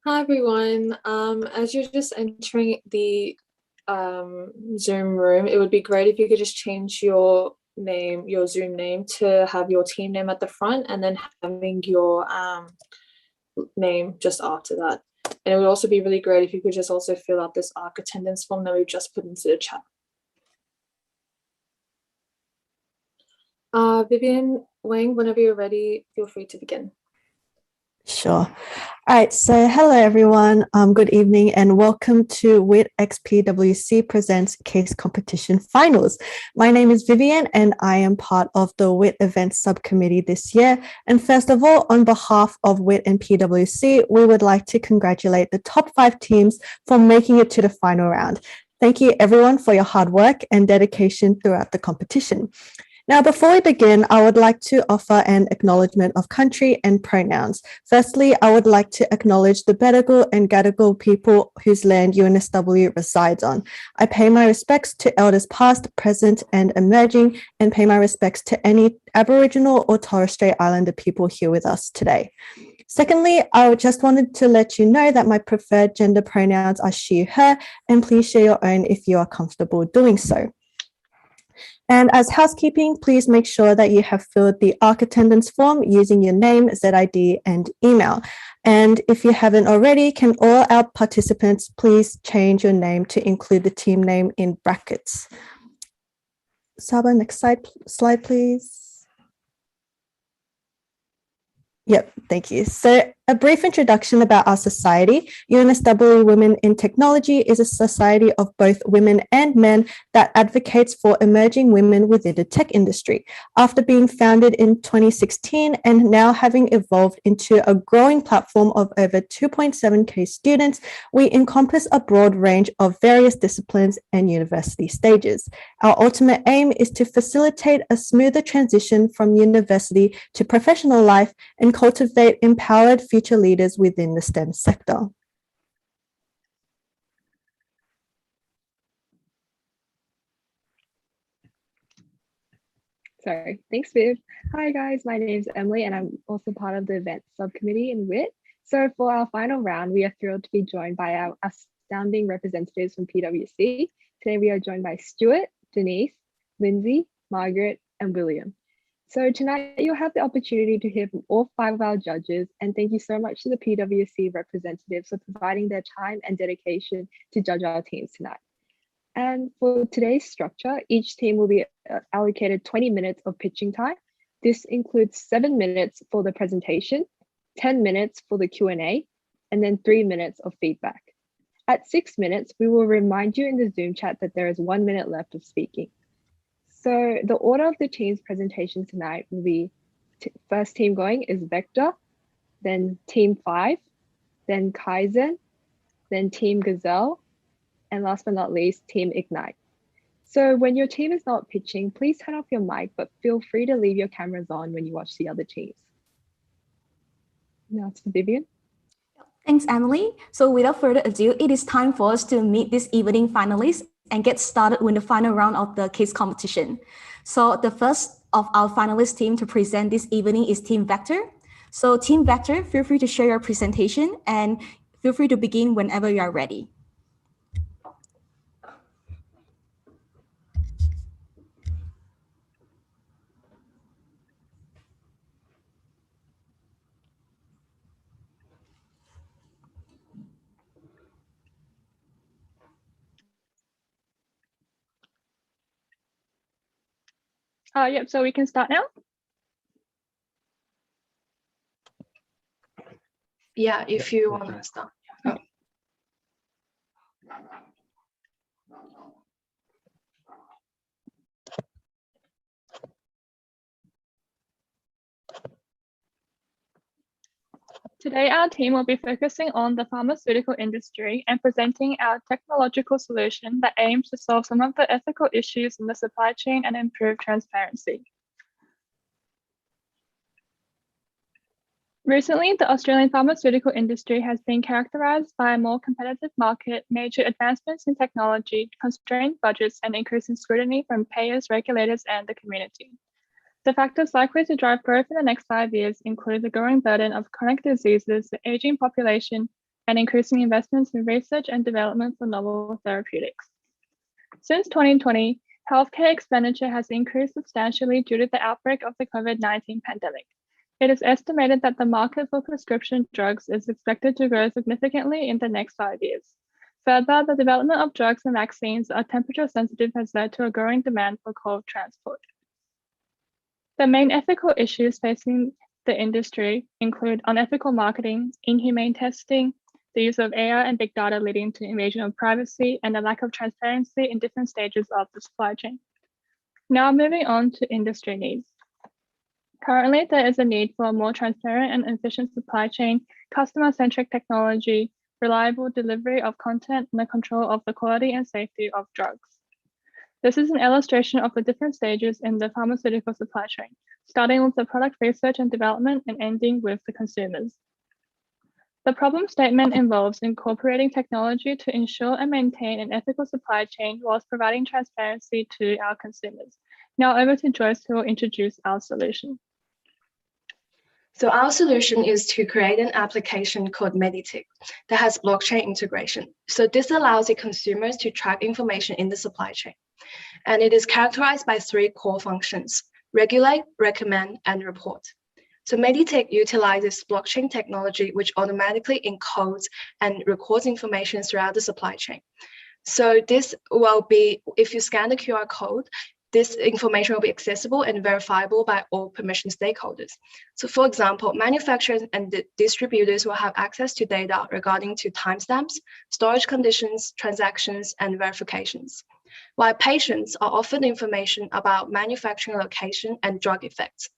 Hi everyone. As you're just entering the Zoom room, it would be great if you could just change your name, your Zoom name, to have your team name at the front and then having your name just after that. And it would also be really great if you could just also fill out this ARC attendance form that we've just put into the chat. Vivian, Wang, whenever you're ready, feel free to begin. Sure. All right. So hello, everyone. Good evening and welcome to WIT x PwC Presents Case Competition Finals. My name is Vivian and I am part of the WIT Events Subcommittee this year. And first of all, on behalf of WIT and PwC, we would like to congratulate the top 5 teams for making it to the final round. Thank you, everyone, for your hard work and dedication throughout the competition. Now, before we begin, I would like to offer an acknowledgement of country and pronouns. Firstly, I would like to acknowledge the Bedegal and Gadigal people whose land UNSW resides on. I pay my respects to elders past, present, and emerging, and pay my respects to any Aboriginal or Torres Strait Islander people here with us today. Secondly, I just wanted to let you know that my preferred gender pronouns are she, her, and please share your own if you are comfortable doing so. And as housekeeping, please make sure that you have filled the ARC attendance form using your name, ZID, and email. And if you haven't already, can all our participants please change your name to include the team name in brackets? Saba, next slide, please. Yep, thank you. So a brief introduction about our society. UNSW Women in Technology is a society of both women and men that advocates for emerging women within the tech industry. After being founded in 2016 and now having evolved into a growing platform of over 2.7K students, we encompass a broad range of various disciplines and university stages. Our ultimate aim is to facilitate a smoother transition from university to professional life and cultivate empowered future leaders within the STEM sector. Sorry, thanks, Viv. Hi guys, my name is Emily and I'm also part of the events subcommittee in WIT. So for our final round, we are thrilled to be joined by our astounding representatives from PwC. Today we are joined by Stuart, Denise, Lindsay, Margaret, and William. So tonight you'll have the opportunity to hear from all 5 of our judges, and thank you so much to the PwC representatives for providing their time and dedication to judge our teams tonight. And for today's structure, each team will be allocated 20 minutes of pitching time. This includes 7 minutes for the presentation, 10 minutes for the Q&A, and then 3 minutes of feedback. At 6 minutes, we will remind you in the Zoom chat that there is 1 minute left of speaking. So the order of the team's presentation tonight will be first team going is Vector, then team 5, then Kaizen, then team Gazelle, and last but not least, team Ignite. So when your team is not pitching, please turn off your mic, but feel free to leave your cameras on when you watch the other teams. Now it's Vivian. Thanks, Emily. So without further ado, it is time for us to meet this evening finalists and get started with the final round of the case competition. So the first of our finalist team to present this evening is Team Vector. So Team Vector, feel free to share your presentation and feel free to begin whenever you are ready. Yep, so we can start now. Yeah, if you want to start. Oh. Today, our team will be focusing on the pharmaceutical industry and presenting our technological solution that aims to solve some of the ethical issues in the supply chain and improve transparency. Recently, the Australian pharmaceutical industry has been characterised by a more competitive market, major advancements in technology, constrained budgets, and increasing scrutiny from payers, regulators, and the community. The factors likely to drive growth in the next 5 years include the growing burden of chronic diseases, the aging population, and increasing investments in research and development for novel therapeutics. Since 2020, healthcare expenditure has increased substantially due to the outbreak of the COVID-19 pandemic. It is estimated that the market for prescription drugs is expected to grow significantly in the next 5 years. Further, the development of drugs and vaccines that are temperature sensitive has led to a growing demand for cold transport. The main ethical issues facing the industry include unethical marketing, inhumane testing, the use of AI and big data leading to invasion of privacy, and a lack of transparency in different stages of the supply chain. Now moving on to industry needs. Currently, there is a need for a more transparent and efficient supply chain, customer-centric technology, reliable delivery of content, and the control of the quality and safety of drugs. This is an illustration of the different stages in the pharmaceutical supply chain, starting with the product research and development and ending with the consumers. The problem statement involves incorporating technology to ensure and maintain an ethical supply chain whilst providing transparency to our consumers. Now over to Joyce, who will introduce our solution. So our solution is to create an application called Meditic that has blockchain integration. So this allows the consumers to track information in the supply chain. And it is characterized by 3 core functions: regulate, recommend, and report. So Meditic utilizes blockchain technology, which automatically encodes and records information throughout the supply chain. So this will be, if you scan the QR code, this information will be accessible and verifiable by all permission stakeholders. So for example, manufacturers and distributors will have access to data regarding to timestamps, storage conditions, transactions, and verifications, while patients are offered information about manufacturing location and drug effects.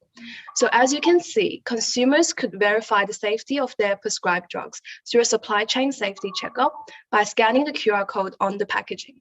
So as you can see, consumers could verify the safety of their prescribed drugs through a supply chain safety checkup by scanning the QR code on the packaging.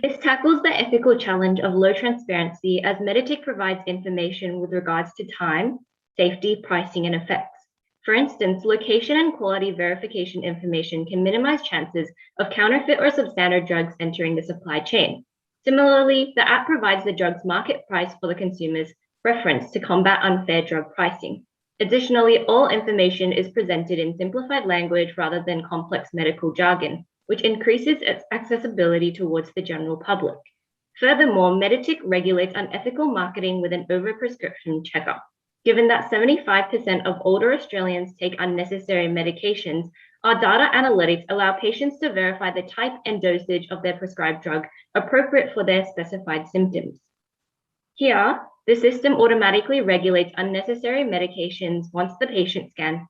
This tackles the ethical challenge of low transparency, as Meditic provides information with regards to time, safety, pricing, and effects. For instance, location and quality verification information can minimize chances of counterfeit or substandard drugs entering the supply chain. Similarly, the app provides the drug's market price for the consumer's reference to combat unfair drug pricing. Additionally, all information is presented in simplified language rather than complex medical jargon, which increases its accessibility towards the general public. Furthermore, Meditic regulates unethical marketing with an overprescription checkup. Given that 75% of older Australians take unnecessary medications, our data analytics allow patients to verify the type and dosage of their prescribed drug appropriate for their specified symptoms. Here, the system automatically regulates unnecessary medications once the patient scans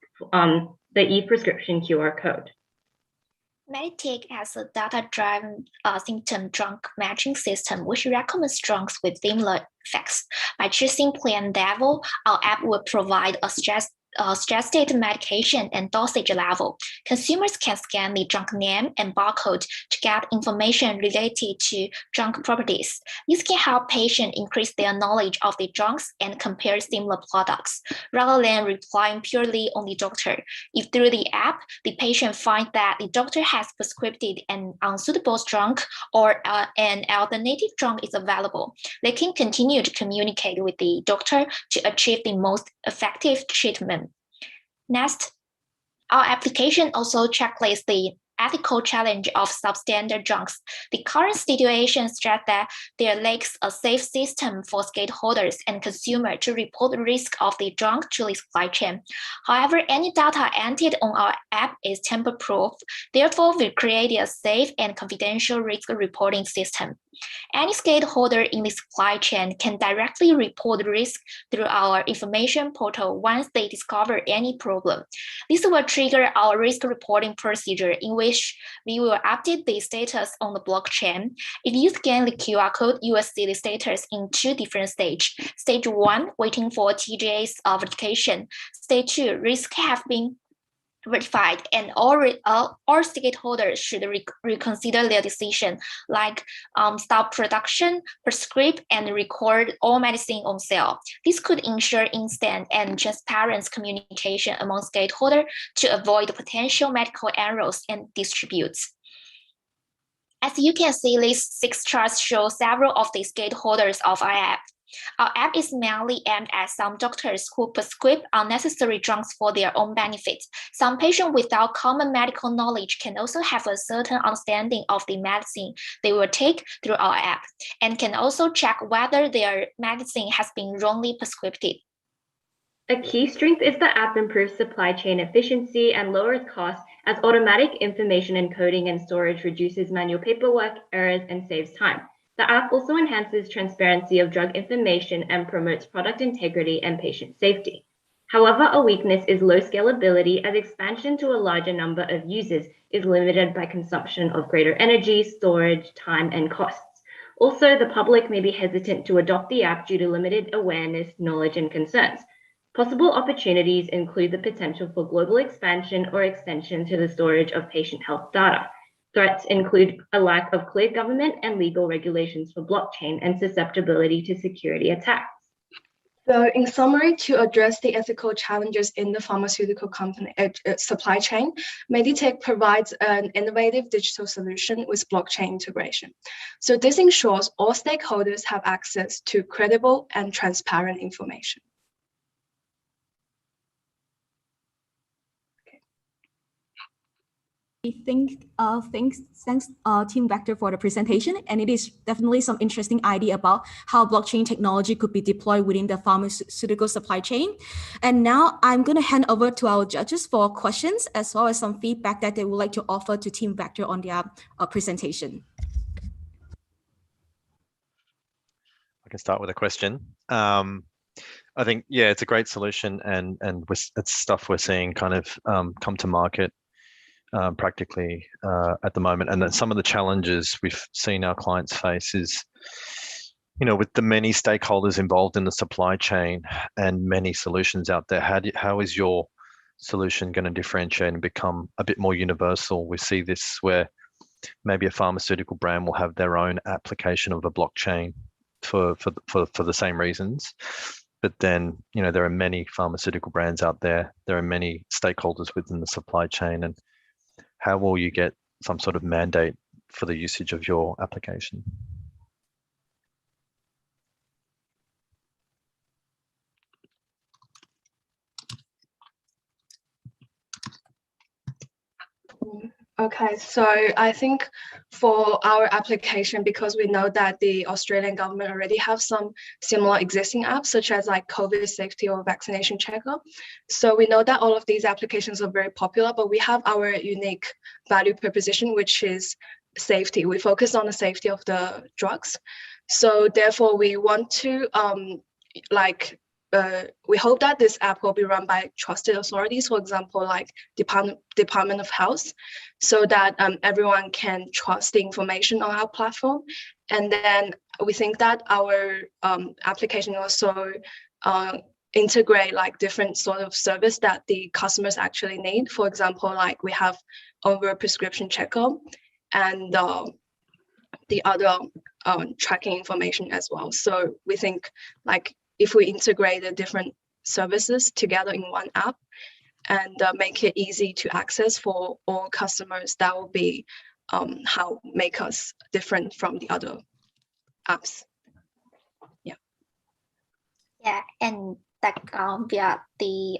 the e-prescription QR code. Meditic has a data-driven symptom drug matching system, which recommends drugs with similar effects. By choosing plan level, our app will provide a suggested medication and dosage level. Consumers can scan the drug name and barcode to get information related to drug properties. This can help patients increase their knowledge of the drugs and compare similar products, rather than relying purely on the doctor. If through the app, the patient finds that the doctor has prescribed an unsuitable drug or an alternative drug is available, they can continue to communicate with the doctor to achieve the most effective treatment. Next, our application also checklists the ethical challenge of substandard drugs. The current situation stressed that there lacks a safe system for stakeholders and consumers to report the risk of the drug to the supply chain. However, any data entered on our app is tamper-proof. Therefore, we created a safe and confidential risk reporting system. Any stakeholder in the supply chain can directly report risk through our information portal once they discover any problem. This will trigger our risk reporting procedure, in which we will update the status on the blockchain. If you scan the QR code, you will see the status in 2 different stages. Stage 1, waiting for TGA's verification. Stage 2, risk have been verified, and all stakeholders should reconsider their decision, like stop production, prescribe, and record all medicine on sale. This could ensure instant and transparent communication among stakeholders to avoid potential medical errors and disputes. As you can see, these 6 charts show several of the stakeholders of our app. Our app is mainly aimed at some doctors who prescribe unnecessary drugs for their own benefit. Some patients without common medical knowledge can also have a certain understanding of the medicine they will take through our app, and can also check whether their medicine has been wrongly prescribed. A key strength is the app improves supply chain efficiency and lowers costs, as automatic information encoding and storage reduces manual paperwork, errors, and saves time. The app also enhances transparency of drug information and promotes product integrity and patient safety. However, a weakness is low scalability, as expansion to a larger number of users is limited by consumption of greater energy, storage, time, and costs. Also, the public may be hesitant to adopt the app due to limited awareness, knowledge, and concerns. Possible opportunities include the potential for global expansion or extension to the storage of patient health data. Threats include a lack of clear government and legal regulations for blockchain and susceptibility to security attacks. So in summary, to address the ethical challenges in the pharmaceutical company supply chain, Meditech provides an innovative digital solution with blockchain integration. So this ensures all stakeholders have access to credible and transparent information. Thanks, Team Vector, for the presentation. And it is definitely some interesting idea about how blockchain technology could be deployed within the pharmaceutical supply chain. And now I'm going to hand over to our judges for questions, as well as some feedback that they would like to offer to Team Vector on their presentation. I can start with a question. I think, yeah, it's a great solution, and it's stuff we're seeing kind of come to market practically at the moment. And then some of the challenges we've seen our clients face is, with the many stakeholders involved in the supply chain and many solutions out there, how is your solution going to differentiate and become a bit more universal? We see this where maybe a pharmaceutical brand will have their own application of a blockchain for the same reasons. But then, there are many pharmaceutical brands out there. There are many stakeholders within the supply chain, and how will you get some sort of mandate for the usage of your application? Okay, so I think for our application, because we know that the Australian government already have some similar existing apps, such as like COVID safety or vaccination checker. So we know that all of these applications are very popular, but we have our unique value proposition, which is safety. We focus on the safety of the drugs. So therefore we want to we hope that this app will be run by trusted authorities, for example, like Department of Health, so that everyone can trust the information on our platform. And then we think that our application also integrate like different sort of service that the customers actually need. For example, like we have over prescription checker and the other tracking information as well. So we think like if we integrate the different services together in one app and make it easy to access for all customers, that will be how make us different from the other apps. Yeah, and the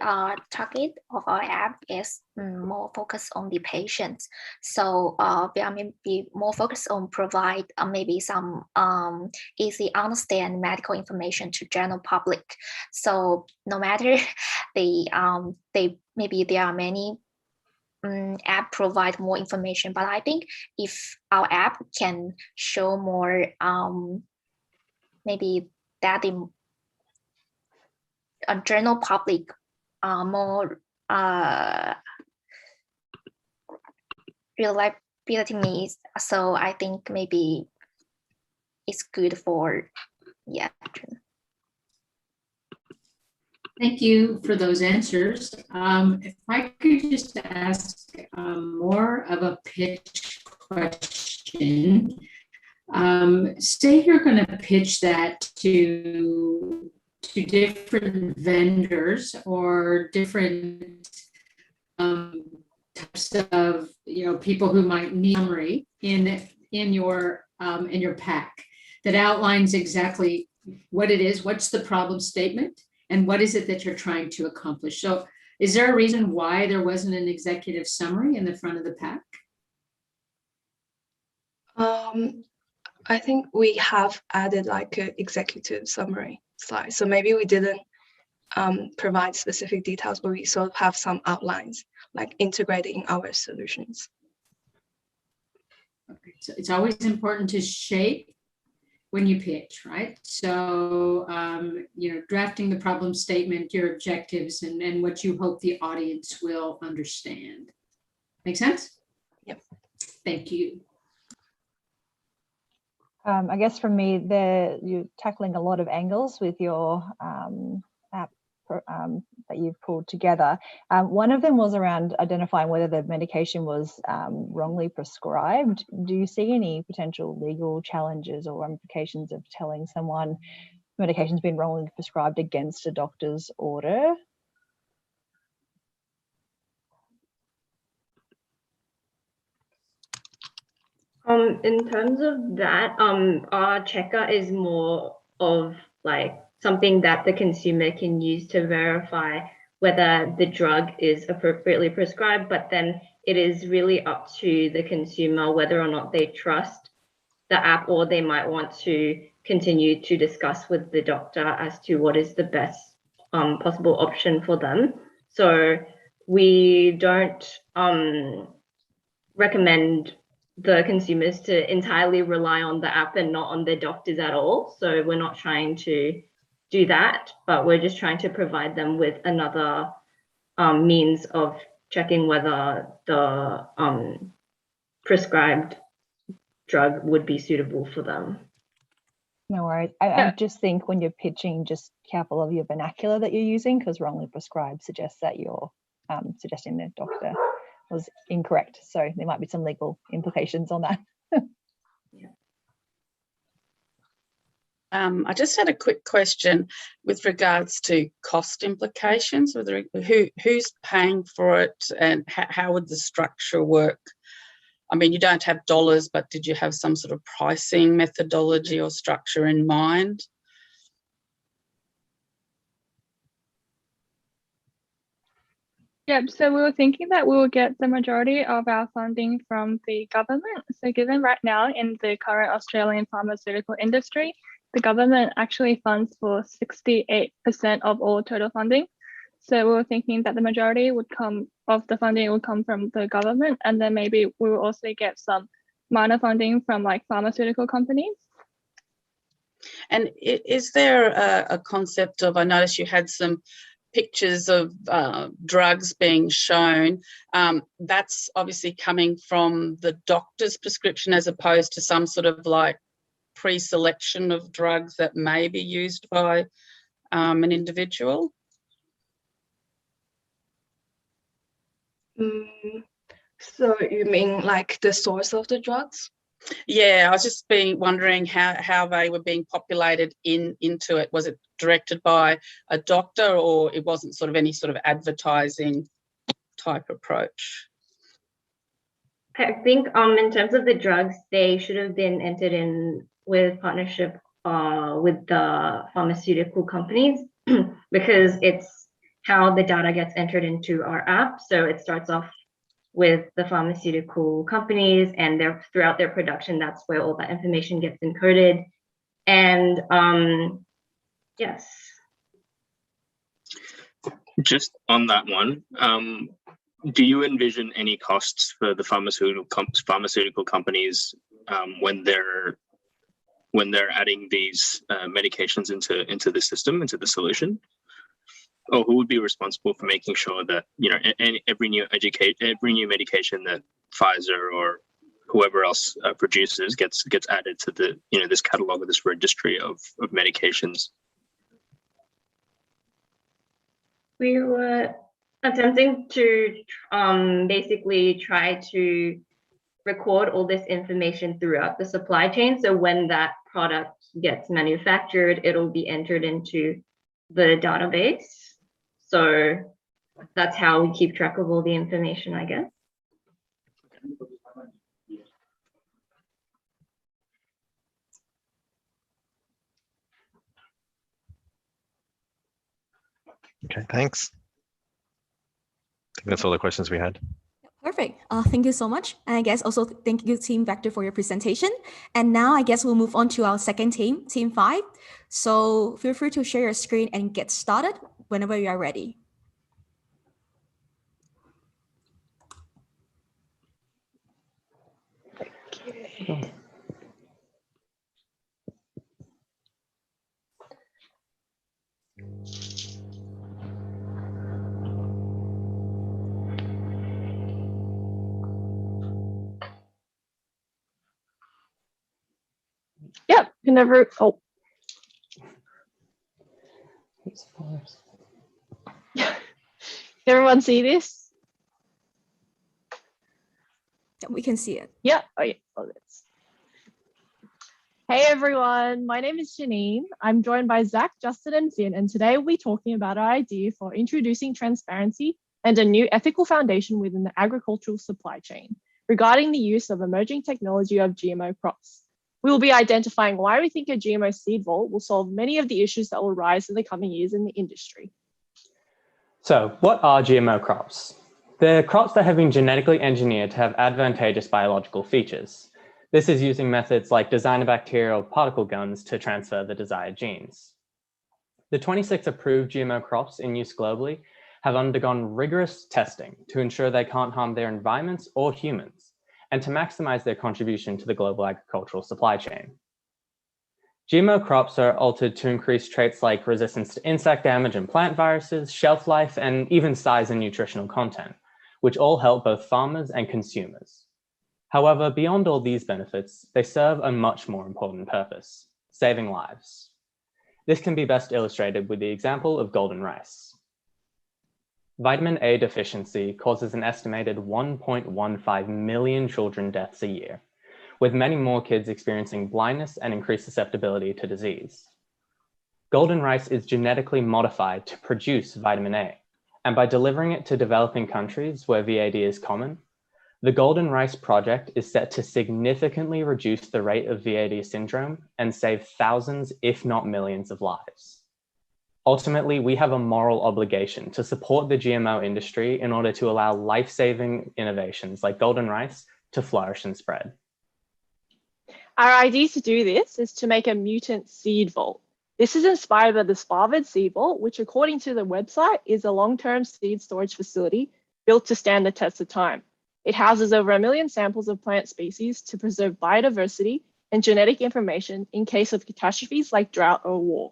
target of our app is more focused on the patients. So we are maybe more focused on provide maybe some easy understand medical information to general public. So no matter maybe there are many app provide more information, but I think if our app can show more maybe that the general public more reliability needs. So I think maybe it's good for, yeah. Thank you for those answers. If I could just ask more of a pitch question. Say you're going to pitch that to different vendors or different types of people who might need summary in your pack that outlines exactly what it is, what's the problem statement, and what is it that you're trying to accomplish. So is there a reason why there wasn't an executive summary in the front of the pack? I think we have added like an executive summary slide. So maybe we didn't provide specific details, but we sort of have some outlines like integrated in our solutions. Okay, so it's always important to shape when you pitch, right? So, drafting the problem statement, your objectives, and what you hope the audience will understand. Make sense? Yep. Thank you. I guess from me, you're tackling a lot of angles with your app that you've pulled together. One of them was around identifying whether the medication was wrongly prescribed. Do you see any potential legal challenges or ramifications of telling someone medication's been wrongly prescribed against a doctor's order? In terms of that, our checker is more of like something that the consumer can use to verify whether the drug is appropriately prescribed, but then it is really up to the consumer whether or not they trust the app, or they might want to continue to discuss with the doctor as to what is the best possible option for them. So we don't recommend the consumers to entirely rely on the app and not on their doctors at all. So we're not trying to do that, but we're just trying to provide them with another means of checking whether the prescribed drug would be suitable for them. No worries. I just think when you're pitching, just careful of your vernacular that you're using, because wrongly prescribed suggests that you're suggesting the doctor was incorrect. So there might be some legal implications on that. I just had a quick question with regards to cost implications. Who's paying for it, and how would the structure work? I mean, you don't have dollars, but did you have some sort of pricing methodology or structure in mind? Yep, so we were thinking that we will get the majority of our funding from the government. So given right now in the current Australian pharmaceutical industry, the government actually funds for 68% of all total funding. So we were thinking that the majority would come of the funding would come from the government, and then maybe we will also get some minor funding from like pharmaceutical companies. And is there a concept of, I noticed you had some pictures of drugs being shown, that's obviously coming from the doctor's prescription as opposed to some sort of like pre-selection of drugs that may be used by an individual? So you mean like the source of the drugs? Yeah, I was just wondering how they were being populated into it. Was it directed by a doctor, or it wasn't sort of any sort of advertising type approach? I think in terms of the drugs, they should have been entered in with partnership with the pharmaceutical companies because it's how the data gets entered into our app. So it starts off with the pharmaceutical companies, and throughout their production, that's where all that information gets encoded. And yes. Just on that one, do you envision any costs for the pharmaceutical companies when they're adding these medications into the system, into the solution? Or who would be responsible for making sure that every new medication that Pfizer or whoever else produces gets added to the this catalog or this registry of medications? We were attempting to basically try to record all this information throughout the supply chain. So when that product gets manufactured, it'll be entered into the database. So that's how we keep track of all the information, I guess. Okay, thanks. I think that's all the questions we had. Perfect. Thank you so much. And I guess also thank you, Team Vector, for your presentation. And now I guess we'll move on to our second team, Team 5. So feel free to share your screen and get started whenever you are ready. Okay. Yep, you never. Oh. Everyone see this? Yeah, we can see it. Yeah. Oh, yeah. Oh, that's... Hey everyone, my name is Janine. I'm joined by Zach, Justin, and Finn, and today we'll be talking about our idea for introducing transparency and a new ethical foundation within the agricultural supply chain regarding the use of emerging technology of GMO crops. We will be identifying why we think a GMO seed vault will solve many of the issues that will rise in the coming years in the industry. So, what are GMO crops? They're crops that have been genetically engineered to have advantageous biological features. This is using methods like designer bacterial particle guns to transfer the desired genes. The 26 approved GMO crops in use globally have undergone rigorous testing to ensure they can't harm their environments or humans, and to maximize their contribution to the global agricultural supply chain. GMO crops are altered to increase traits like resistance to insect damage and plant viruses, shelf life, and even size and nutritional content, which all help both farmers and consumers. However, beyond all these benefits, they serve a much more important purpose: saving lives. This can be best illustrated with the example of golden rice. Vitamin A deficiency causes an estimated 1.15 million children deaths a year, with many more kids experiencing blindness and increased susceptibility to disease. Golden rice is genetically modified to produce vitamin A, and by delivering it to developing countries where VAD is common, the Golden Rice Project is set to significantly reduce the rate of VAD syndrome and save thousands, if not millions, of lives. Ultimately, we have a moral obligation to support the GMO industry in order to allow life-saving innovations like golden rice to flourish and spread. Our idea to do this is to make a mutant seed vault. This is inspired by the Harvard seed vault, which according to the website is a long-term seed storage facility built to stand the test of time. It houses over 1 million samples of plant species to preserve biodiversity and genetic information in case of catastrophes like drought or war.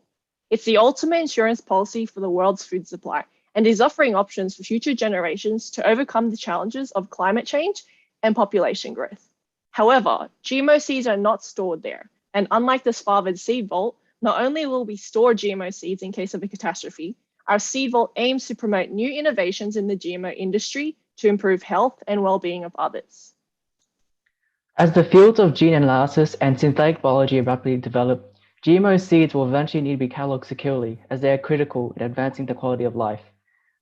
It's the ultimate insurance policy for the world's food supply and is offering options for future generations to overcome the challenges of climate change and population growth. However, GMO seeds are not stored there. And unlike the Harvard seed vault, not only will we store GMO seeds in case of a catastrophe, our seed vault aims to promote new innovations in the GMO industry to improve health and well-being of others. As the fields of gene analysis and synthetic biology rapidly develop, GMO seeds will eventually need to be cataloged securely as they are critical in advancing the quality of life.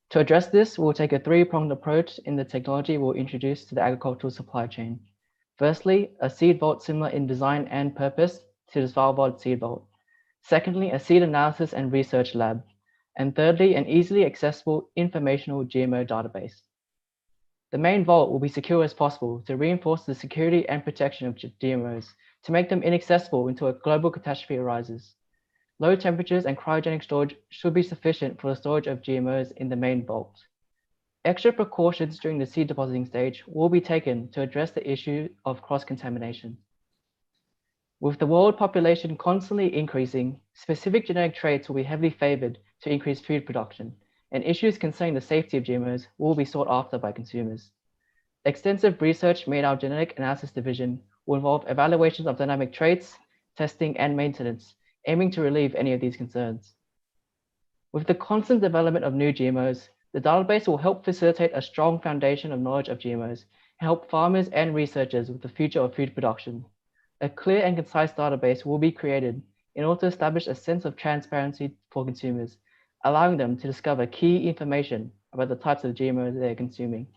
To address this, we'll take a three-pronged approach in the technology we'll introduce to the agricultural supply chain. Firstly, a seed vault similar in design and purpose to the Svalbard seed vault. Secondly, a seed analysis and research lab. And thirdly, an easily accessible informational GMO database. The main vault will be secure as possible to reinforce the security and protection of GMOs to make them inaccessible until a global catastrophe arises. Low temperatures and cryogenic storage should be sufficient for the storage of GMOs in the main vault. Extra precautions during the seed depositing stage will be taken to address the issue of cross-contamination. With the world population constantly increasing, specific genetic traits will be heavily favored to increase food production, and issues concerning the safety of GMOs will be sought after by consumers. Extensive research made our genetic analysis division will involve evaluations of dynamic traits, testing, and maintenance, aiming to relieve any of these concerns. With the constant development of new GMOs, the database will help facilitate a strong foundation of knowledge of GMOs and help farmers and researchers with the future of food production. A clear and concise database will be created in order to establish a sense of transparency for consumers, allowing them to discover key information about the types of GMOs they're consuming.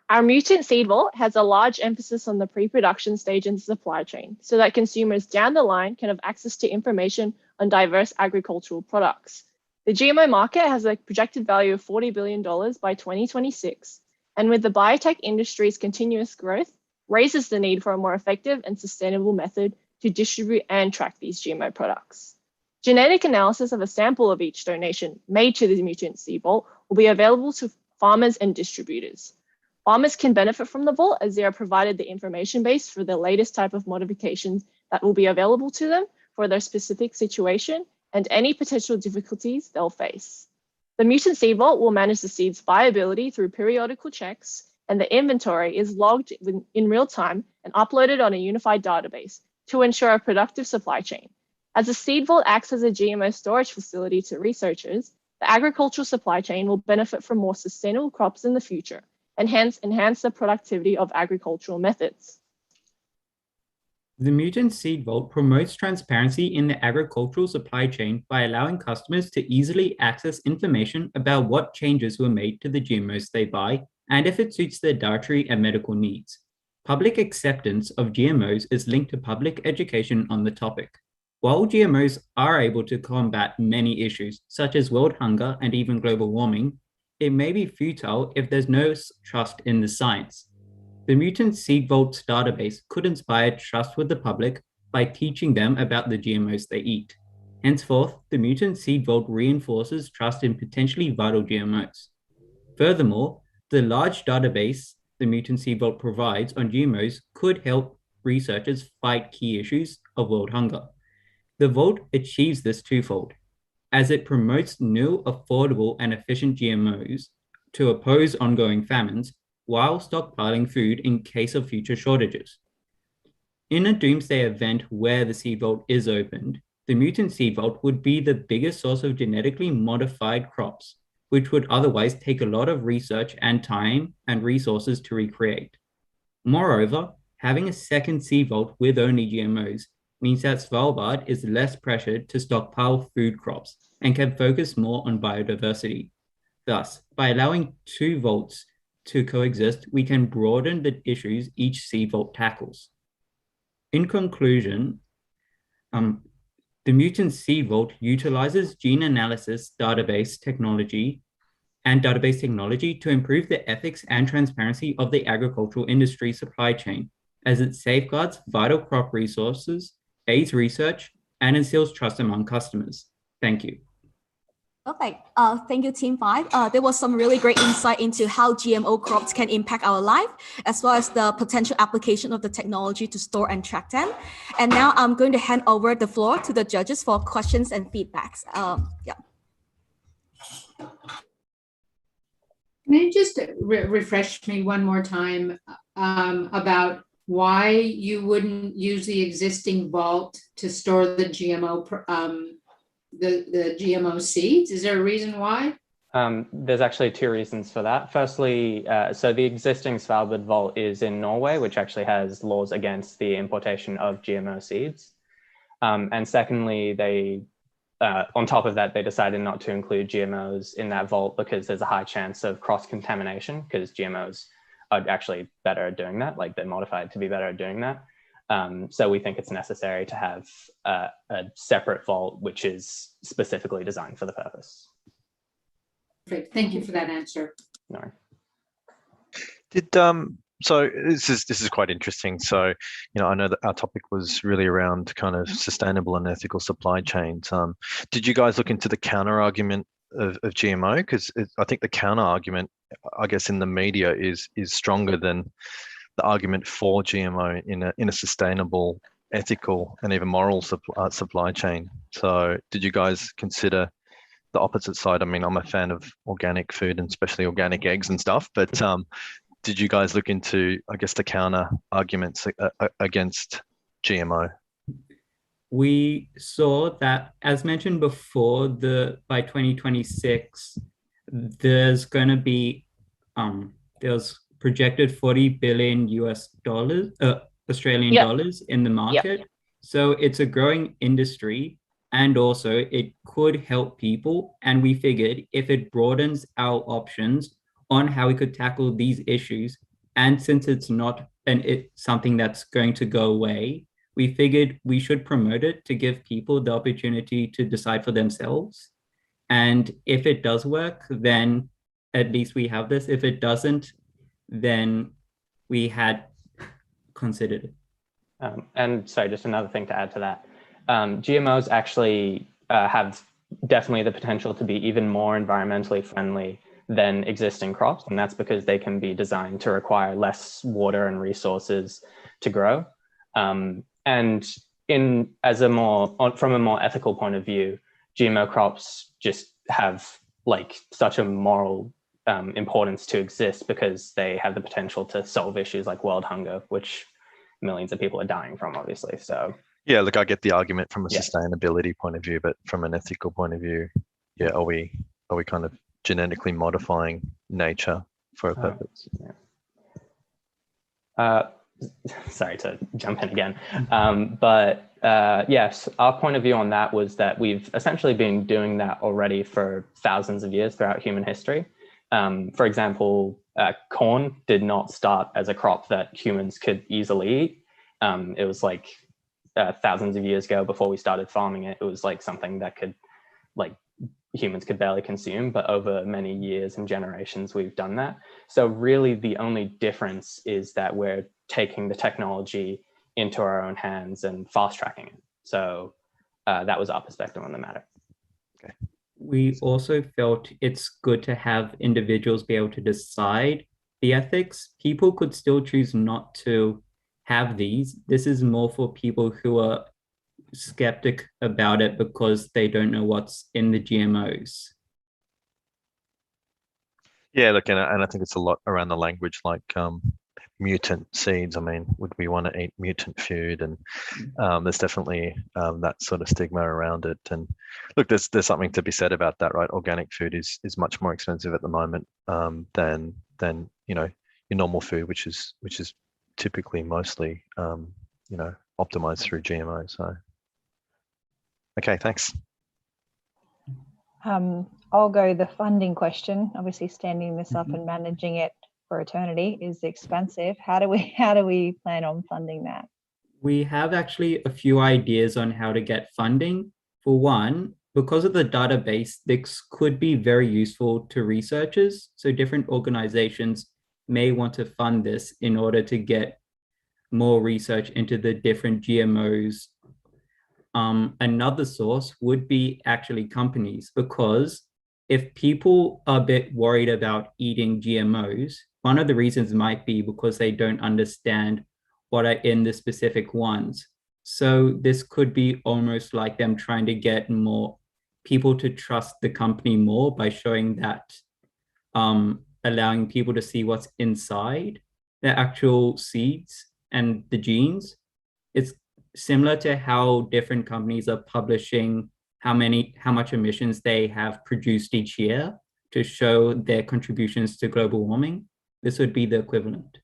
Our mutant seed vault has a large emphasis on the pre-production stage in the supply chain so that consumers down the line can have access to information on diverse agricultural products. The GMO market has a projected value of $40 billion by 2026, and with the biotech industry's continuous growth, raises the need for a more effective and sustainable method to distribute and track these GMO products. Genetic analysis of a sample of each donation made to the mutant seed vault will be available to farmers and distributors. Farmers can benefit from the vault as they are provided the information base for the latest type of modifications that will be available to them for their specific situation and any potential difficulties they'll face. The mutant seed vault will manage the seed's viability through periodical checks, and the inventory is logged in real time and uploaded on a unified database to ensure a productive supply chain. As the seed vault acts as a GMO storage facility to researchers, the agricultural supply chain will benefit from more sustainable crops in the future, and hence enhance the productivity of agricultural methods. The Mutant Seed Vault promotes transparency in the agricultural supply chain by allowing customers to easily access information about what changes were made to the GMOs they buy and if it suits their dietary and medical needs. Public acceptance of GMOs is linked to public education on the topic. While GMOs are able to combat many issues, such as world hunger and even global warming, it may be futile if there's no trust in the science. The Mutant Seed Vault's database could inspire trust with the public by teaching them about the GMOs they eat. Henceforth, the Mutant Seed Vault reinforces trust in potentially vital GMOs. Furthermore, the large database the Mutant Seed Vault provides on GMOs could help researchers fight key issues of world hunger. The Vault achieves this twofold, as it promotes new, affordable, and efficient GMOs to oppose ongoing famines while stockpiling food in case of future shortages. In a doomsday event where the Seed Vault is opened, the Mutant Seed Vault would be the biggest source of genetically modified crops, which would otherwise take a lot of research and time and resources to recreate. Moreover, having a second Seed Vault with only GMOs means that Svalbard is less pressured to stockpile food crops and can focus more on biodiversity. Thus, by allowing two vaults to coexist, we can broaden the issues each seed vault tackles. In conclusion, the Mutant Seed Vault utilizes gene analysis database technology to improve the ethics and transparency of the agricultural industry supply chain, as it safeguards vital crop resources, aids research, and instills trust among customers. Thank you. Perfect. Thank you, Team 5. There was some really great insight into how GMO crops can impact our life, as well as the potential application of the technology to store and track them. And now I'm going to hand over the floor to the judges for questions and feedbacks. Can you just refresh me one more time about why you wouldn't use the existing vault to store the GMO the GMO seeds? Is there a reason why? There's actually two reasons for that. Firstly, so the existing Svalbard vault is in Norway, which actually has laws against the importation of GMO seeds. And secondly, they, on top of that, they decided not to include GMOs in that vault because there's a high chance of cross-contamination, because GMOs are actually better at doing that, like they're modified to be better at doing that. So we think it's necessary to have a separate vault, which is specifically designed for the purpose. Perfect. Thank you for that answer. No. So this is quite interesting. So, I know that our topic was really around kind of sustainable and ethical supply chains. Did you guys look into the counter argument of GMO? Because I think the counter argument, I guess, in the media is stronger than the argument for GMO in a sustainable, ethical, and even moral supply chain. So did you guys consider the opposite side? I mean, I'm a fan of organic food and especially organic eggs and stuff, but did you guys look into, I guess, the counter arguments against GMO? We saw that, as mentioned before, by 2026, there's going to be there's projected 40 billion Australian dollars in the market. Yep. So it's a growing industry, and also it could help people. And we figured if it broadens our options on how we could tackle these issues, and since it's not something that's going to go away, we figured we should promote it to give people the opportunity to decide for themselves. And if it does work, then at least we have this. If it doesn't, then we had considered it. And sorry, just another thing to add to that. GMOs actually have definitely the potential to be even more environmentally friendly than existing crops. And that's because they can be designed to require less water and resources to grow. And from a more ethical point of view, GMO crops just have like such a moral importance to exist because they have the potential to solve issues like world hunger, which millions of people are dying from, obviously. So yeah, look, I get the argument from a sustainability point of view, but from an ethical point of view, yeah, are we kind of genetically modifying nature for a purpose? Sorry to jump in again, but yes, our point of view on that was that we've essentially been doing that already for thousands of years throughout human history. For example, corn did not start as a crop that humans could easily eat. It was like thousands of years ago, before we started farming it, it was like something that humans could barely consume, but over many years and generations, we've done that. So really the only difference is that we're taking the technology into our own hands and fast tracking it. So that was our perspective on the matter. Okay. We also felt it's good to have individuals be able to decide the ethics. People could still choose not to have these. This is more for people who are skeptic about it because they don't know what's in the GMOs. Yeah, look, and I think it's a lot around the language, like mutant seeds. I mean, would we want to eat mutant food? And there's definitely that sort of stigma around it. And look, there's something to be said about that, right? Organic food is much more expensive at the moment than your normal food, which is typically mostly optimized through GMO. So, okay, thanks. I'll go the funding question. Obviously, standing this up and managing it for eternity is expensive. How do we plan on funding that? We have actually a few ideas on how to get funding. For one, because of the database, this could be very useful to researchers. So different organizations may want to fund this in order to get more research into the different GMOs. Another source would be actually companies, because if people are a bit worried about eating GMOs, one of the reasons might be because they don't understand what are in the specific ones. So this could be almost like them trying to get more people to trust the company more by showing that, allowing people to see what's inside the actual seeds and the genes. It's similar to how different companies are publishing how much emissions they have produced each year to show their contributions to global warming. This would be the equivalent.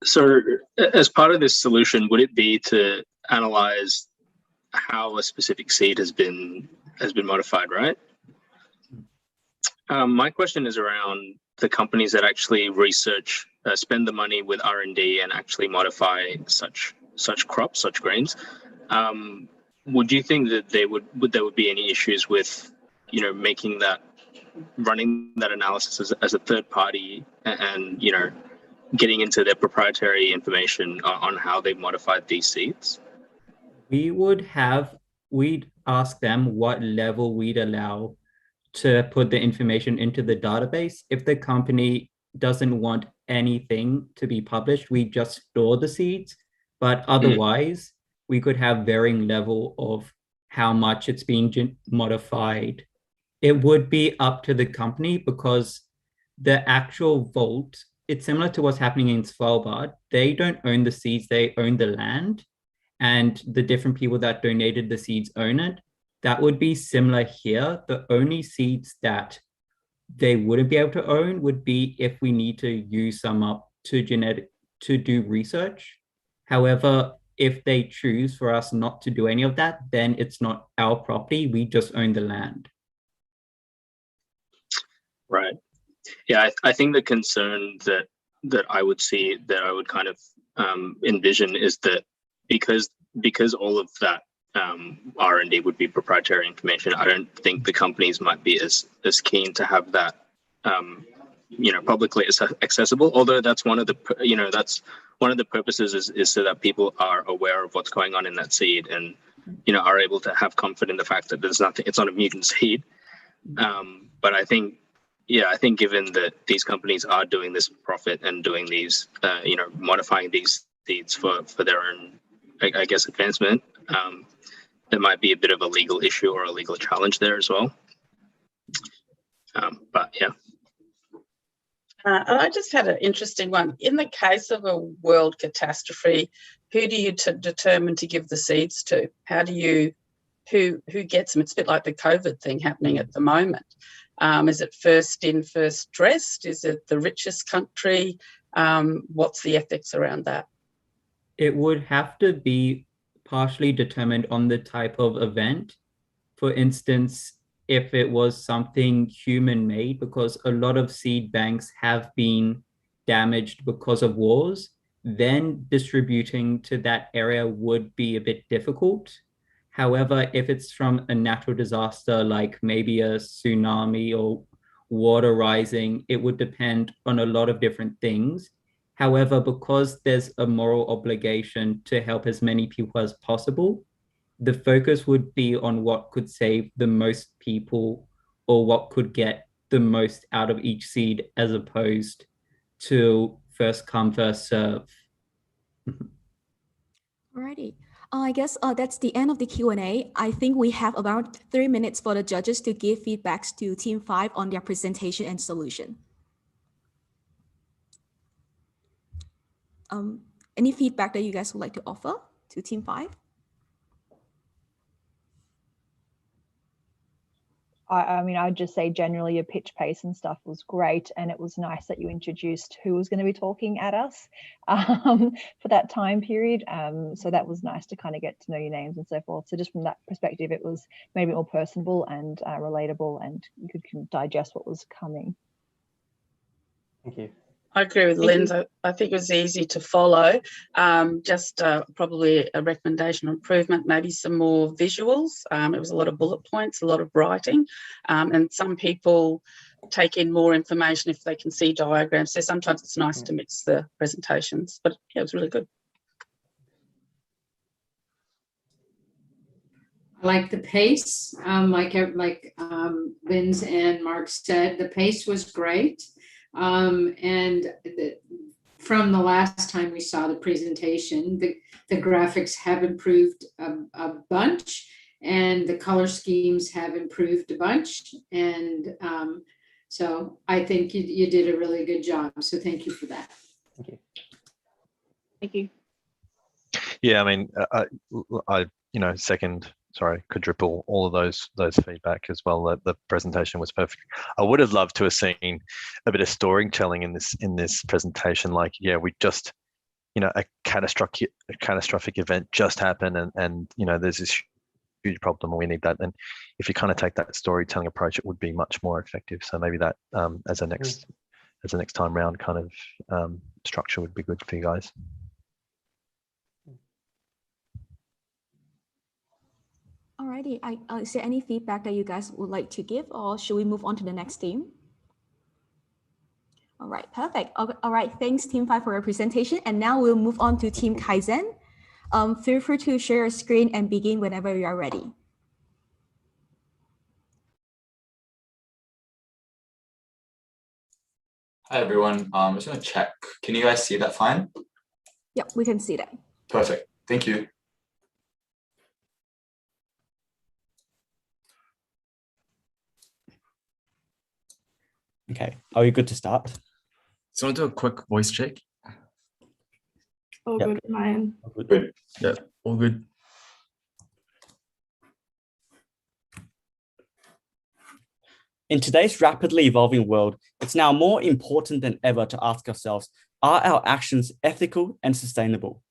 So as part of this solution, would it be to analyze how a specific seed has been modified, right? My question is around the companies that actually research, spend the money with R&D and actually modify such crops, such grains. Would you think that there would be any issues with, running that analysis as a third party and getting into their proprietary information on how they've modified these seeds? We'd ask them what level we'd allow to put the information into the database. If the company doesn't want anything to be published, we just store the seeds. But otherwise, we could have varying level of how much it's being modified. It would be up to the company, because the actual vault, it's similar to what's happening in Svalbard. They don't own the seeds, they own the land, and the different people that donated the seeds own it. That would be similar here. The only seeds that they wouldn't be able to own would be if we need to use some up to do research. However, if they choose for us not to do any of that, then it's not our property. We just own the land. Right. Yeah, I think the concern that I would see, that I would kind of envision, is that because because all of that R&D would be proprietary information, I don't think the companies might be as keen to have that publicly accessible. Although that's one of the that's one of the purposes is so that people are aware of what's going on in that seed and are able to have comfort in the fact that there's nothing. It's not a mutant seed. But I think given that these companies are doing this profit and doing these modifying these seeds for their own I guess advancement, there might be a bit of a legal issue or a legal challenge there as well. But yeah. I just had an interesting one. In the case of a world catastrophe, who do you determine to give the seeds to? How do you, who gets them? It's a bit like the COVID thing happening at the moment. Is it first in, first dressed? Is it the richest country? What's the ethics around that? It would have to be partially determined on the type of event. For instance, if it was something human-made, because a lot of seed banks have been damaged because of wars, then distributing to that area would be a bit difficult. However, if it's from a natural disaster, like maybe a tsunami or water rising, it would depend on a lot of different things. However, because there's a moral obligation to help as many people as possible, the focus would be on what could save the most people or what could get the most out of each seed, as opposed to first come, first serve. Alrighty. I guess that's the end of the Q&A. I think we have about 3 minutes for the judges to give feedbacks to Team 5 on their presentation and solution. Any feedback that you guys would like to offer to Team 5? I mean, I'd just say generally your pitch pace and stuff was great, and it was nice that you introduced who was going to be talking at us for that time period. So that was nice to kind of get to know your names and so forth. So just from that perspective, it was maybe more personable and relatable, and you could digest what was coming. Thank you. I agree with Linda. I think it was easy to follow. Just probably a recommendation or improvement, maybe some more visuals. It was a lot of bullet points, a lot of writing, and some people take in more information if they can see diagrams. So sometimes it's nice to mix the presentations, but yeah, it was really good. I like the pace, like Vince and Mark said, the pace was great. From the last time we saw the presentation, the graphics have improved a bunch, and the color schemes have improved a bunch. And so I think you did a really good job. So thank you for that. Thank you. Thank you. Yeah, I mean, I quadruple all of those feedback as well. That the presentation was perfect. I would have loved to have seen a bit of storytelling in this presentation. Like, yeah, we just, a catastrophic event just happened, and there's this huge problem, and we need that. And if you kind of take that storytelling approach, it would be much more effective. So maybe that as a next time round kind of structure would be good for you guys. Alrighty, is there any feedback that you guys would like to give, or should we move on to the next team? All right, perfect. All right, thanks Team 5 for your presentation. And now we'll move on to Team Kaizen. Feel free to share your screen and begin whenever you are ready. Hi everyone, I'm just gonna check. Can you guys see that fine? Yeah, we can see that. Perfect, thank you. Okay, are we good to start? So I want to do a quick voice check. All Yep. good, Ryan. Good. Yeah, all good. In today's rapidly evolving world, it's now more important than ever to ask ourselves, are our actions ethical and sustainable?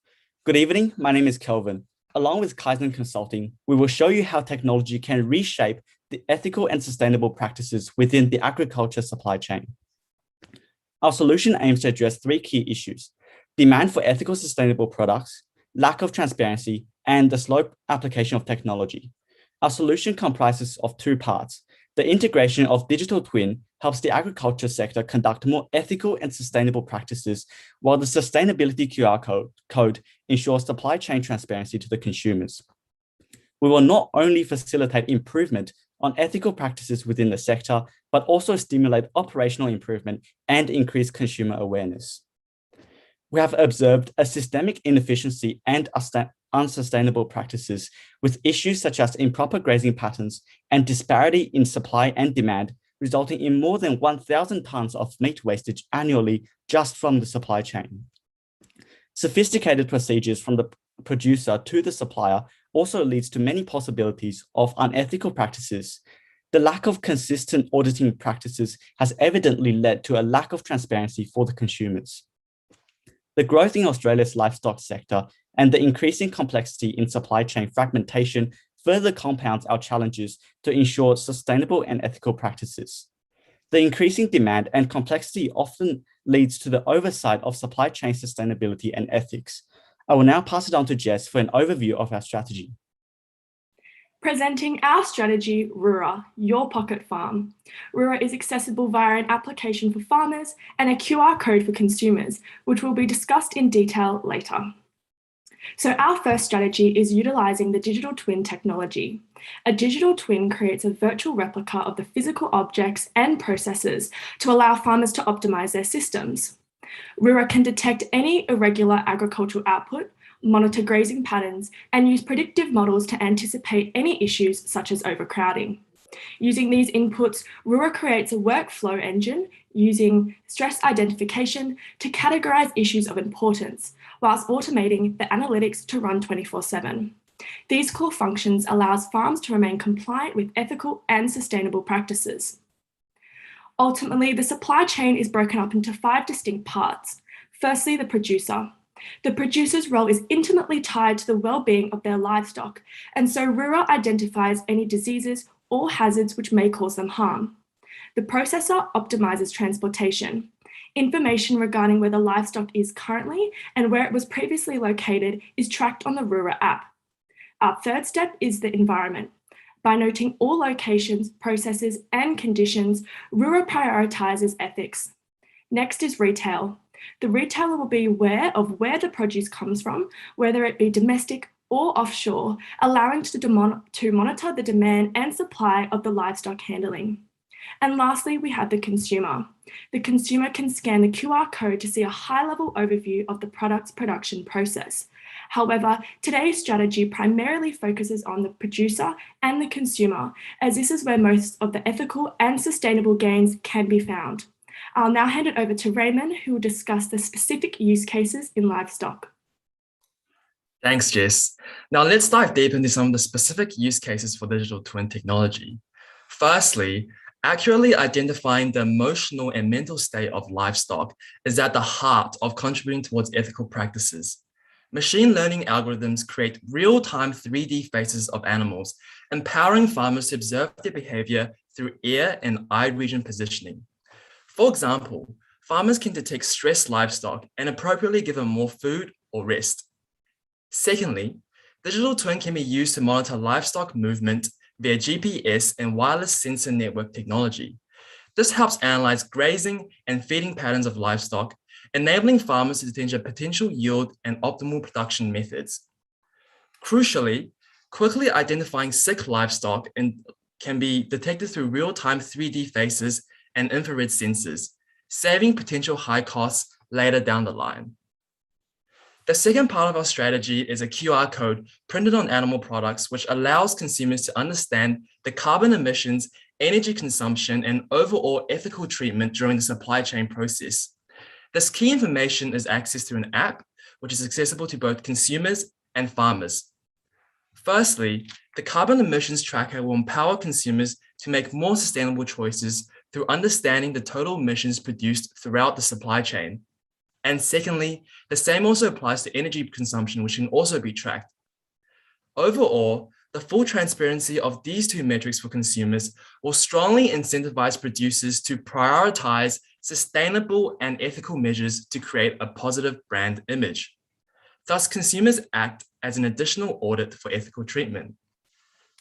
Good evening, my name is Kelvin. Along with Kaizen Consulting, we will show you how technology can reshape the ethical and sustainable practices within the agriculture supply chain. Our solution aims to address 3 key issues: demand for ethical, sustainable products, lack of transparency, and the slow application of technology. Our solution comprises of two parts. The integration of digital twin helps the agriculture sector conduct more ethical and sustainable practices, while the sustainability QR code ensures supply chain transparency to the consumers. We will not only facilitate improvement on ethical practices within the sector, but also stimulate operational improvement and increase consumer awareness. We have observed a systemic inefficiency and unsustainable practices with issues such as improper grazing patterns and disparity in supply and demand, resulting in more than 1,000 tons of meat wastage annually just from the supply chain. Sophisticated procedures from the producer to the supplier also leads to many possibilities of unethical practices. The lack of consistent auditing practices has evidently led to a lack of transparency for the consumers. The growth in Australia's livestock sector and the increasing complexity in supply chain fragmentation further compounds our challenges to ensure sustainable and ethical practices. The increasing demand and complexity often leads to the oversight of supply chain sustainability and ethics. I will now pass it on to Jess for an overview of our strategy. Presenting our strategy, Rura, Your Pocket Farm. Rura is accessible via an application for farmers and a QR code for consumers, which will be discussed in detail later. So our first strategy is utilising the digital twin technology. A digital twin creates a virtual replica of the physical objects and processes to allow farmers to optimise their systems. Rura can detect any irregular agricultural output, monitor grazing patterns, and use predictive models to anticipate any issues such as overcrowding. Using these inputs, Rura creates a workflow engine using stress identification to categorise issues of importance, whilst automating the analytics to run 24/7. These core functions allows farms to remain compliant with ethical and sustainable practices. Ultimately, the supply chain is broken up into 5 distinct parts. Firstly, the producer. The producer's role is intimately tied to the well-being of their livestock, and so Rura identifies any diseases or hazards which may cause them harm. The processor optimises transportation. Information regarding where the livestock is currently and where it was previously located is tracked on the Rura app. Our third step is the environment. By noting all locations, processes, and conditions, Rura prioritises ethics. Next is retail. The retailer will be aware of where the produce comes from, whether it be domestic or offshore, allowing to monitor the demand and supply of the livestock handling. And lastly, we have the consumer. The consumer can scan the QR code to see a high-level overview of the product's production process. However, today's strategy primarily focuses on the producer and the consumer, as this is where most of the ethical and sustainable gains can be found. I'll now hand it over to Raymond, who will discuss the specific use cases in livestock. Thanks, Jess. Now let's dive deep into some of the specific use cases for digital twin technology. Firstly, accurately identifying the emotional and mental state of livestock is at the heart of contributing towards ethical practices. Machine learning algorithms create real-time 3D faces of animals, empowering farmers to observe their behavior through ear and eye region positioning. For example, farmers can detect stressed livestock and appropriately give them more food or rest. Secondly, digital twin can be used to monitor livestock movement via GPS and wireless sensor network technology. This helps analyze grazing and feeding patterns of livestock, enabling farmers to determine potential yield and optimal production methods. Crucially, quickly identifying sick livestock can be detected through real-time 3D faces and infrared sensors, saving potential high costs later down the line. The second part of our strategy is a QR code printed on animal products, which allows consumers to understand the carbon emissions, energy consumption, and overall ethical treatment during the supply chain process. This key information is accessed through an app, which is accessible to both consumers and farmers. Firstly, the carbon emissions tracker will empower consumers to make more sustainable choices through understanding the total emissions produced throughout the supply chain. And secondly, the same also applies to energy consumption, which can also be tracked. Overall, the full transparency of these two metrics for consumers will strongly incentivize producers to prioritize sustainable and ethical measures to create a positive brand image. Thus, consumers act as an additional audit for ethical treatment.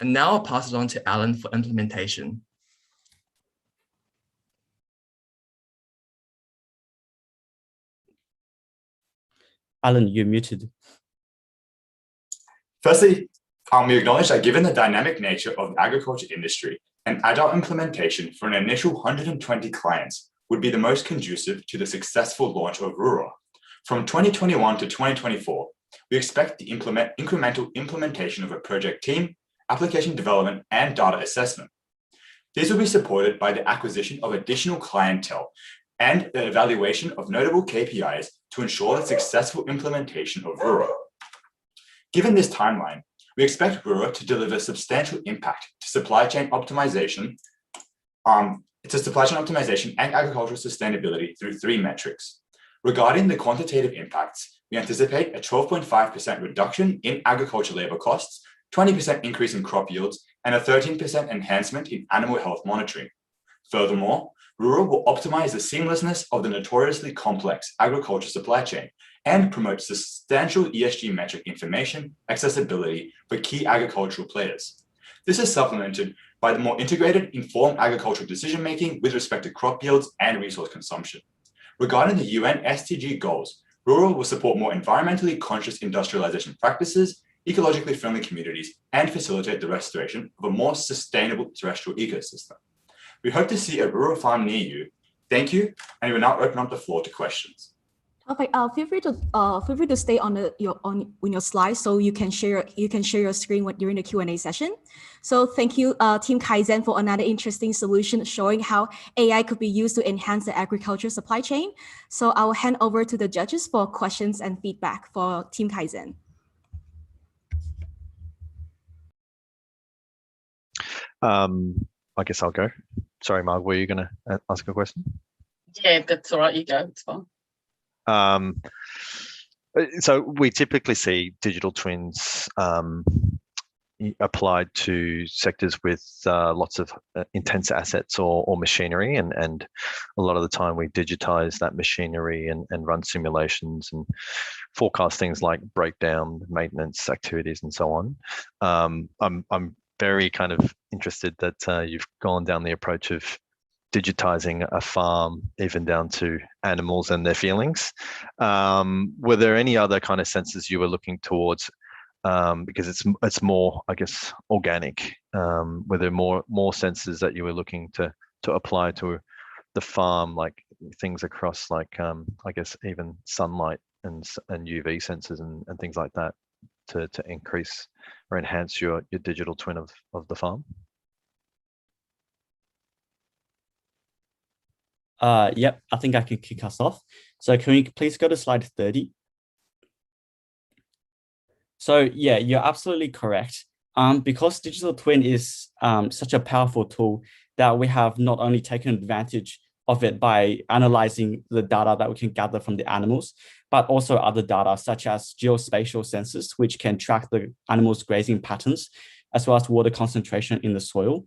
And now I'll pass it on to Alan for implementation. Alan, you're muted. Firstly, we acknowledge that given the dynamic nature of the agriculture industry, an agile implementation for an initial 120 clients would be the most conducive to the successful launch of Rura. From 2021 to 2024, we expect the incremental implementation of a project team, application development, and data assessment. These will be supported by the acquisition of additional clientele and the evaluation of notable KPIs to ensure the successful implementation of Rura. Given this timeline, we expect Rura to deliver substantial impact to supply chain optimization, and agricultural sustainability through 3 metrics. Regarding the quantitative impacts, we anticipate a 12.5% reduction in agriculture labor costs, 20% increase in crop yields, and a 13% enhancement in animal health monitoring. Furthermore, Rura will optimize the seamlessness of the notoriously complex agriculture supply chain and promote substantial ESG metric information accessibility for key agricultural players. This is supplemented by the more integrated, informed agricultural decision-making with respect to crop yields and resource consumption. Regarding the UN SDG goals, Rura will support more environmentally conscious industrialization practices, ecologically friendly communities, and facilitate the restoration of a more sustainable terrestrial ecosystem. We hope to see a Rura farm near you. Thank you, and we will now open up the floor to questions. Perfect. Feel free to stay on your slide so you can share your screen during the Q&A session. So thank you, Team Kaizen, for another interesting solution showing how AI could be used to enhance the agriculture supply chain. So I will hand over to the judges for questions and feedback for Team Kaizen. I guess I'll go. Sorry, Marg, were you going to ask a question? Yeah, that's all right. You go. It's fine. So we typically see digital twins applied to sectors with lots of intense assets or machinery, and a lot of the time we digitize that machinery and run simulations and forecast things like breakdown, maintenance activities, and so on. I'm very kind of interested that you've gone down the approach of digitizing a farm, even down to animals and their feelings. Were there any other kind of senses you were looking towards? Because it's more, I guess, organic. Were there more senses that you were looking to apply to the farm, like things across, like I guess even sunlight and UV sensors and things like that, to increase or enhance your digital twin of the farm? Yep, I think I can kick us off. So can we please go to slide 30? So yeah, you're absolutely correct. Because digital twin is such a powerful tool that we have not only taken advantage of it by analyzing the data that we can gather from the animals, but also other data such as geospatial sensors, which can track the animals' grazing patterns, as well as water concentration in the soil.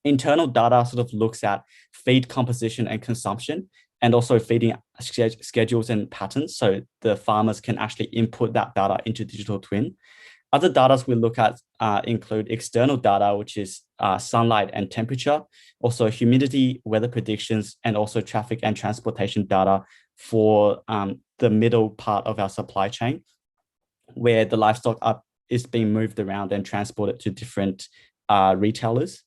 Internal data sort of looks at feed composition and consumption, and also feeding schedules and patterns, so the farmers can actually input that data into digital twin. Other data we look at include external data, which is sunlight and temperature, also humidity, weather predictions, and also traffic and transportation data for the middle part of our supply chain, where the livestock is being moved around and transported to different retailers.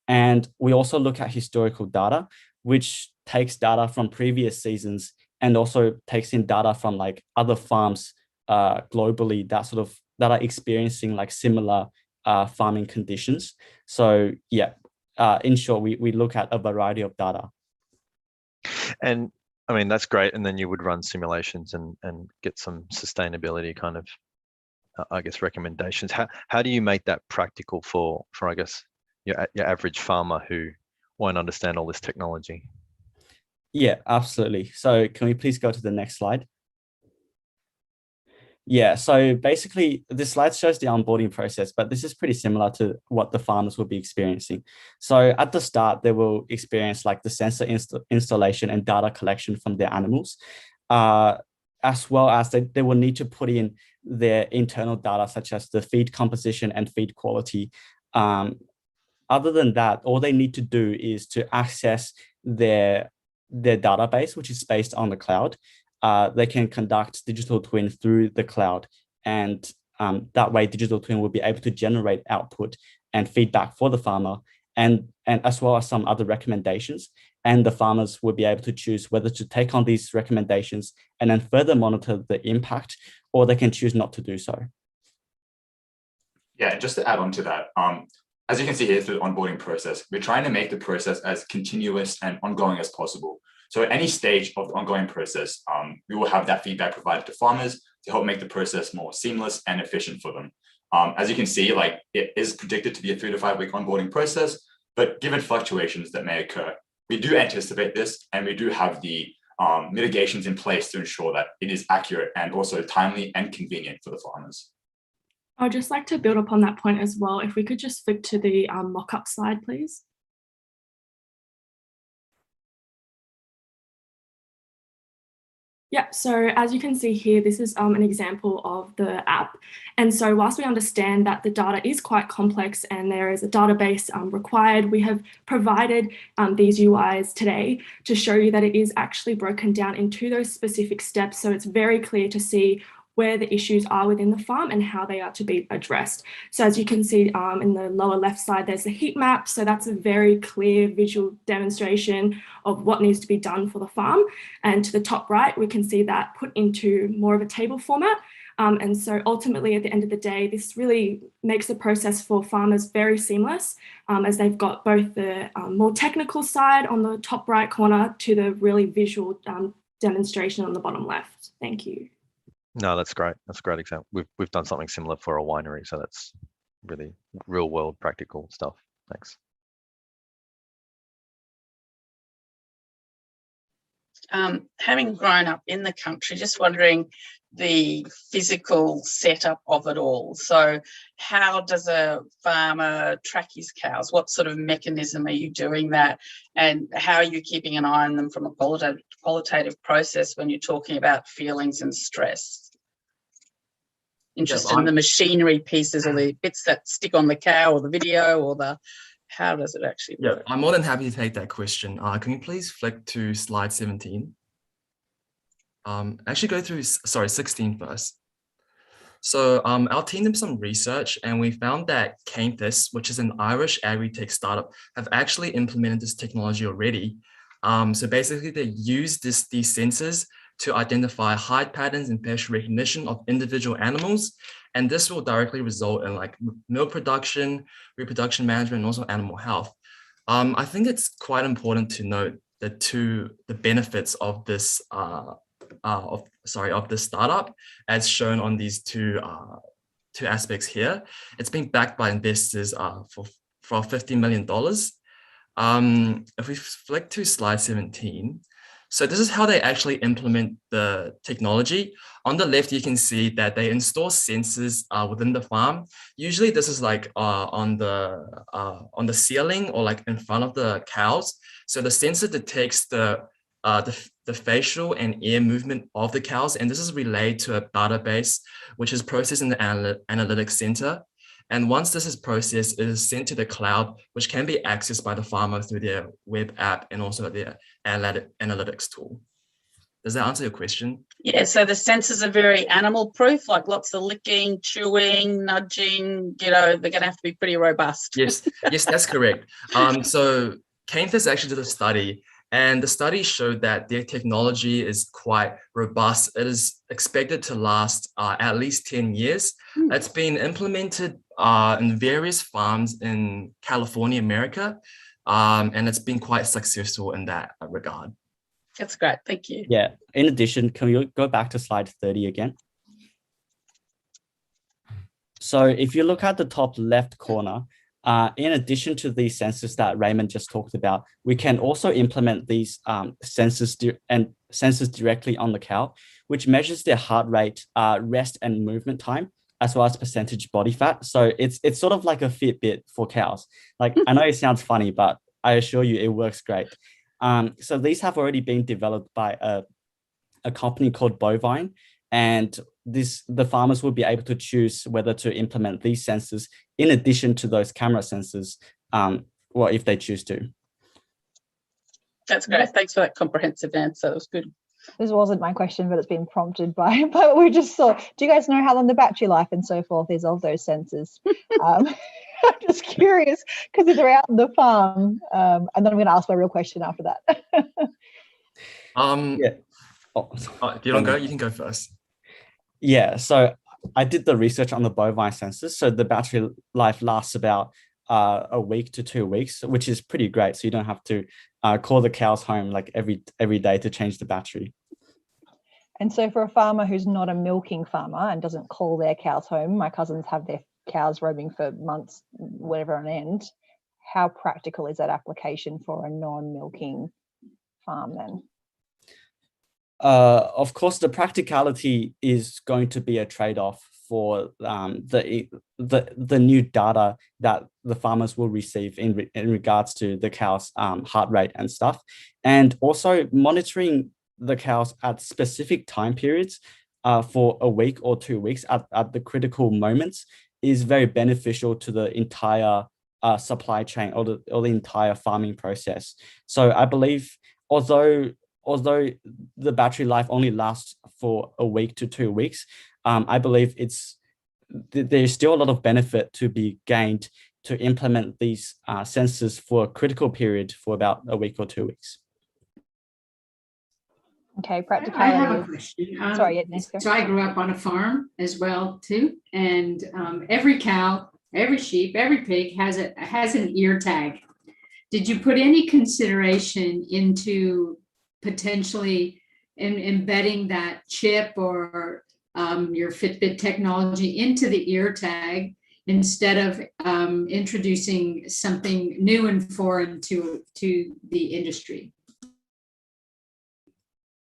And we also look at historical data, which takes data from previous seasons and also takes in data from like other farms globally that are experiencing like similar farming conditions. So yeah, in short, we look at a variety of data. And I mean, that's great. And then you would run simulations and get some sustainability kind of, I guess, recommendations. How do you make that practical for I guess, your average farmer who won't understand all this technology? Yeah, absolutely. So can we please go to the next slide? Yeah, so basically this slide shows the onboarding process, but this is pretty similar to what the farmers will be experiencing. So at the start, they will experience like the sensor installation and data collection from their animals. as well as they will need to put in their internal data, such as the feed composition and feed quality. Other than that, all they need to do is to access their database, which is based on the cloud. They can conduct digital twin through the cloud, and that way digital twin will be able to generate output and feedback for the farmer, and as well as some other recommendations. And the farmers will be able to choose whether to take on these recommendations and then further monitor the impact, or they can choose not to do so. Yeah, just to add on to that, as you can see here through the onboarding process, we're trying to make the process as continuous and ongoing as possible. So at any stage of the ongoing process, we will have that feedback provided to farmers to help make the process more seamless and efficient for them. As you can see, like, it is predicted to be a 3 to 5 week onboarding process, but given fluctuations that may occur, we do anticipate this, and we do have the mitigations in place to ensure that it is accurate and also timely and convenient for the farmers. I'd just like to build upon that point as well. If we could just flick to the mock-up slide, please. Yeah, so as you can see here, this is an example of the app. And so whilst we understand that the data is quite complex and there is a database required, we have provided these UIs today to show you that it is actually broken down into those specific steps. So it's very clear to see where the issues are within the farm and how they are to be addressed. So as you can see in the lower left side, there's a heat map. So that's a very clear visual demonstration of what needs to be done for the farm. And to the top right, we can see that put into more of a table format. And so ultimately, at the end of the day, this really makes the process for farmers very seamless, as they've got both the more technical side on the top right corner to the really visual demonstration on the bottom left. Thank you. No, that's great. That's a great example. We've done something similar for a winery, so that's really real world practical stuff. Thanks. Having grown up in the country, just wondering the physical setup of it all. So how does a farmer track his cows? What sort of mechanism are you doing that? And how are you keeping an eye on them from a qualitative process when you're talking about feelings and stress? Interested in the machinery pieces or the bits that stick on the cow or the video or the, how does it actually work? Yeah, I'm more than happy to take that question. Can you please flick to slide 17? Actually go through, sorry, 16 first. So our team did some research and we found that Kaizen, which is an Irish agri-tech startup, have actually implemented this technology already. So basically they use these sensors to identify hide patterns and facial recognition of individual animals. And this will directly result in like milk production, reproduction management, and also animal health. I think it's quite important to note the benefits of this of this startup, as shown on these two aspects here. It's been backed by investors for $50 million. If we flick to slide 17, so this is how they actually implement the technology. On the left, you can see that they install sensors within the farm. Usually this is like on the ceiling or like in front of the cows. So the sensor detects the facial and ear movement of the cows, and this is relayed to a database, which is processed in the analytics center. And once this is processed, it is sent to the cloud, which can be accessed by the farmer through their web app and also their analytics tool. Does that answer your question? Yeah, so the sensors are very animal proof, like lots of licking, chewing, nudging, you know, they're going to have to be pretty robust. Yes, yes, that's correct. So Kaizen actually did a study, and the study showed that their technology is quite robust. It is expected to last at least 10 years. It's been implemented in various farms in California, America, and it's been quite successful in that regard. That's great, thank you. Yeah, in addition, can we go back to slide 30 again? So if you look at the top left corner, in addition to these sensors that Raymond just talked about, we can also implement these sensors directly on the cow, which measures their heart rate, rest and movement time, as well as percentage body fat. So it's sort of like a Fitbit for cows. Like, I know it sounds funny, but I assure you it works great. So these have already been developed by a company called Bovine, and the farmers will be able to choose whether to implement these sensors in addition to those camera sensors, well, if they choose to. That's great. Thanks for that comprehensive answer. That was good. This wasn't my question, but it's been prompted by what we just saw. Do you guys know how long the battery life and so forth is of those sensors? I'm just curious because they're out on the farm. And then I'm going to ask my real question after that. Yeah. Oh, if you don't go, you can go first. Yeah, so I did the research on the bovine sensors. So the battery life lasts about a week to 2 weeks, which is pretty great. So you don't have to call the cows home like every day to change the battery. And so for a farmer who's not a milking farmer and doesn't call their cows home, my cousins have their cows roaming for months, whatever on end, how practical is that application for a non-milking farm then? Of course, the practicality is going to be a trade-off for the new data that the farmers will receive in regards to the cow's heart rate and stuff, and also monitoring the cows at specific time periods for a week or 2 weeks at the critical moments is very beneficial to the entire supply chain or the entire farming process. So I believe although the battery life only lasts for a week to 2 weeks, I believe there's still a lot of benefit to be gained to implement these sensors for a critical period for about a week or 2 weeks. Okay, practicality. I have a question. Sorry, so I grew up on a farm as well too, and every cow, every sheep, every pig has an ear tag. Did you put any consideration into potentially embedding that chip or your Fitbit technology into the ear tag instead of introducing something new and foreign to the industry?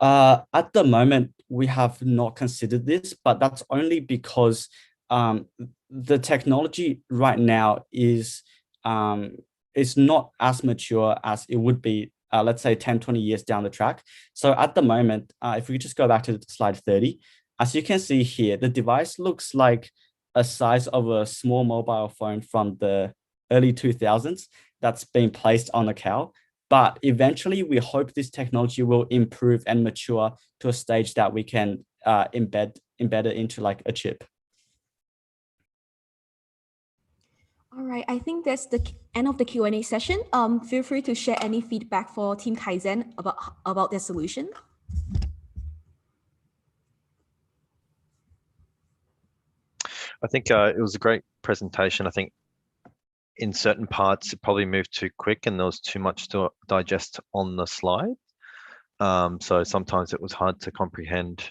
At the moment, we have not considered this, but that's only because the technology right now is not as mature as it would be, let's say 10, 20 years down the track. So at the moment, if we just go back to slide 30, as you can see here, the device looks like a size of a small mobile phone from the early 2000s that's been placed on a cow. But eventually, we hope this technology will improve and mature to a stage that we can embed it into like a chip. All right, I think that's the end of the Q&A session. Feel free to share any feedback for Team Kaizen about their solution. I think it was a great presentation. I think in certain parts, it probably moved too quick and there was too much to digest on the slide. So sometimes it was hard to comprehend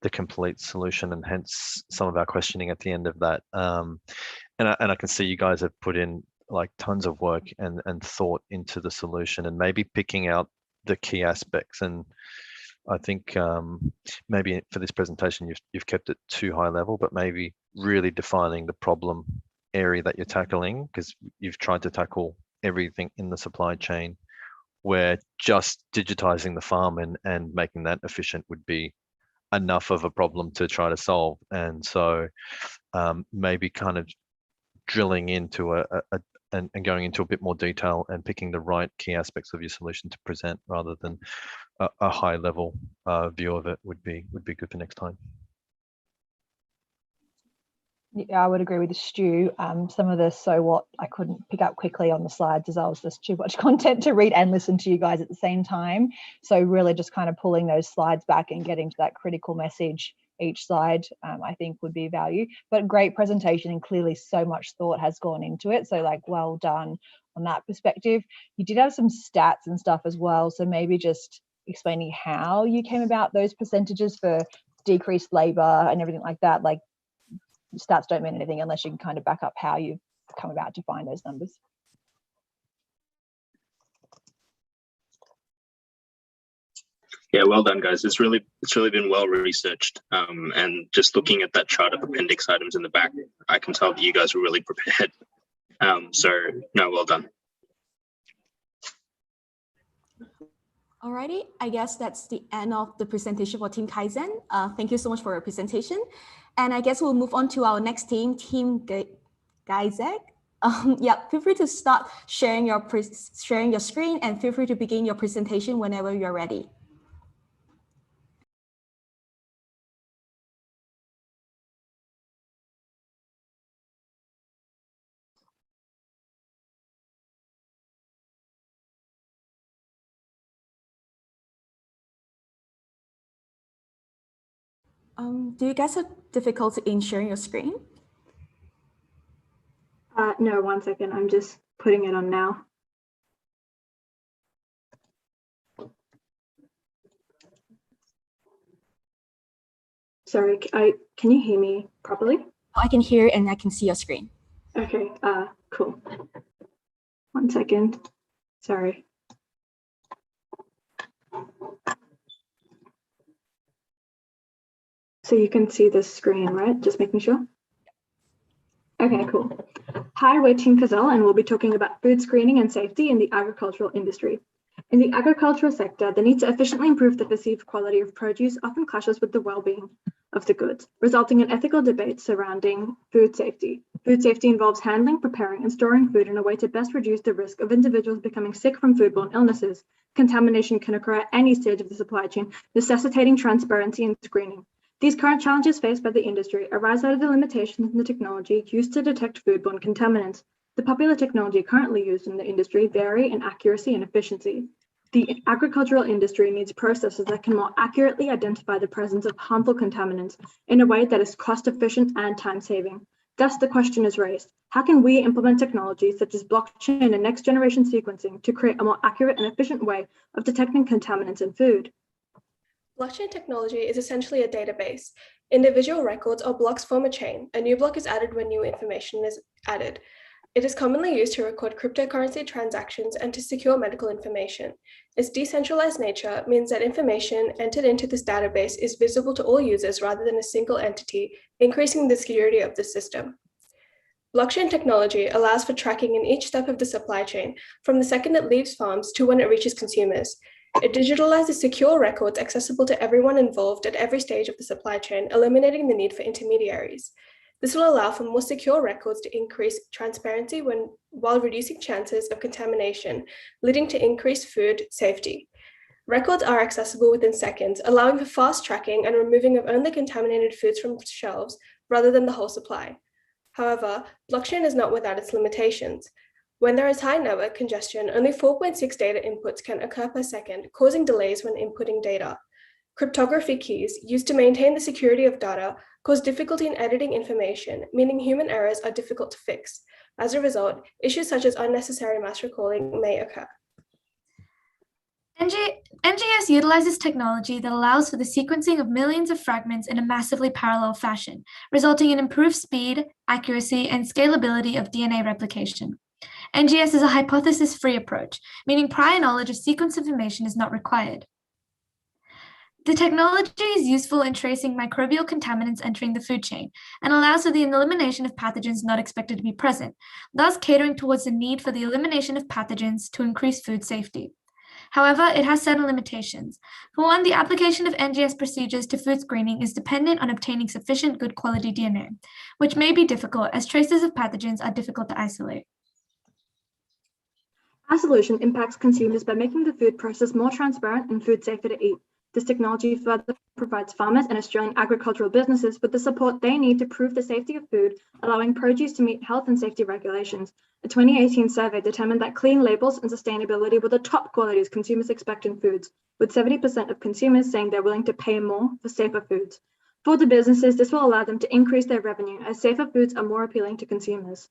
the complete solution, and hence some of our questioning at the end of that. And I can see you guys have put in like tons of work and thought into the solution, and maybe picking out the key aspects. And I think maybe for this presentation, you've kept it too high level, but maybe really defining the problem area that you're tackling, because you've tried to tackle everything in the supply chain, where just digitizing the farm and making that efficient would be enough of a problem to try to solve. And so maybe kind of drilling into and going into a bit more detail and picking the right key aspects of your solution to present, rather than a high level view of it would be good for next time. Yeah, I would agree with Stu. Some of the so what I couldn't pick up quickly on the slides as I was just too much content to read and listen to you guys at the same time. So really just kind of pulling those slides back and getting to that critical message each slide, I think would be value. But great presentation, and clearly so much thought has gone into it. So like well done on that perspective. You did have some stats and stuff as well. So maybe just explaining how you came about those percentages for decreased labor and everything like that. Like, stats don't mean anything unless you can kind of back up how you've come about to find those numbers. Yeah, well done, guys. It's really been well researched. And just looking at that chart of appendix items in the back, I can tell that you guys were really prepared. So no, well done. Alrighty, I guess that's the end of the presentation for Team Kaizen. Thank you so much for your presentation. And I guess we'll move on to our next team, Team Gazelle. Yeah, feel free to start sharing your screen and feel free to begin your presentation whenever you're ready. Do you guys have difficulty in sharing your screen? No, 1 second. I'm just putting it on now. Sorry, can you hear me properly? I can hear and I can see your screen. Okay, cool. 1 second. Sorry. So you can see the screen, right? Just making sure. Okay, cool. Hi, we're Team Gazelle, and we'll be talking about food screening and safety in the agricultural industry. In the agricultural sector, the need to efficiently improve the perceived quality of produce often clashes with the well-being of the goods, resulting in ethical debates surrounding food safety. Food safety involves handling, preparing, and storing food in a way to best reduce the risk of individuals becoming sick from foodborne illnesses. Contamination can occur at any stage of the supply chain, necessitating transparency and screening. These current challenges faced by the industry arise out of the limitations in the technology used to detect foodborne contaminants. The popular technology currently used in the industry vary in accuracy and efficiency. The agricultural industry needs processes that can more accurately identify the presence of harmful contaminants in a way that is cost efficient and time saving. Thus, the question is raised, how can we implement technologies such as blockchain and next generation sequencing to create a more accurate and efficient way of detecting contaminants in food? Blockchain technology is essentially a database. Individual records or blocks form a chain. A new block is added when new information is added. It is commonly used to record cryptocurrency transactions and to secure medical information. Its decentralized nature means that information entered into this database is visible to all users rather than a single entity, increasing the security of the system. Blockchain technology allows for tracking in each step of the supply chain, from the second it leaves farms to when it reaches consumers. It digitalizes secure records accessible to everyone involved at every stage of the supply chain, eliminating the need for intermediaries. This will allow for more secure records to increase transparency while reducing chances of contamination, leading to increased food safety. Records are accessible within seconds, allowing for fast tracking and removing of only contaminated foods from shelves rather than the whole supply. However, blockchain is not without its limitations. When there is high network congestion, only 4.6 data inputs can occur per second, causing delays when inputting data. Cryptography keys used to maintain the security of data cause difficulty in editing information, meaning human errors are difficult to fix. As a result, issues such as unnecessary mass recalling may occur. NGS utilizes technology that allows for the sequencing of millions of fragments in a massively parallel fashion, resulting in improved speed, accuracy, and scalability of DNA replication. NGS is a hypothesis-free approach, meaning prior knowledge of sequence information is not required. The technology is useful in tracing microbial contaminants entering the food chain and allows for the elimination of pathogens not expected to be present, thus catering towards the need for the elimination of pathogens to increase food safety. However, it has certain limitations. For one, the application of NGS procedures to food screening is dependent on obtaining sufficient good quality DNA, which may be difficult as traces of pathogens are difficult to isolate. Our solution impacts consumers by making the food process more transparent and food safer to eat. This technology further provides farmers and Australian agricultural businesses with the support they need to prove the safety of food, allowing produce to meet health and safety regulations. A 2018 survey determined that clean labels and sustainability were the top qualities consumers expect in foods, with 70% of consumers saying they're willing to pay more for safer foods. For the businesses, this will allow them to increase their revenue as safer foods are more appealing to consumers.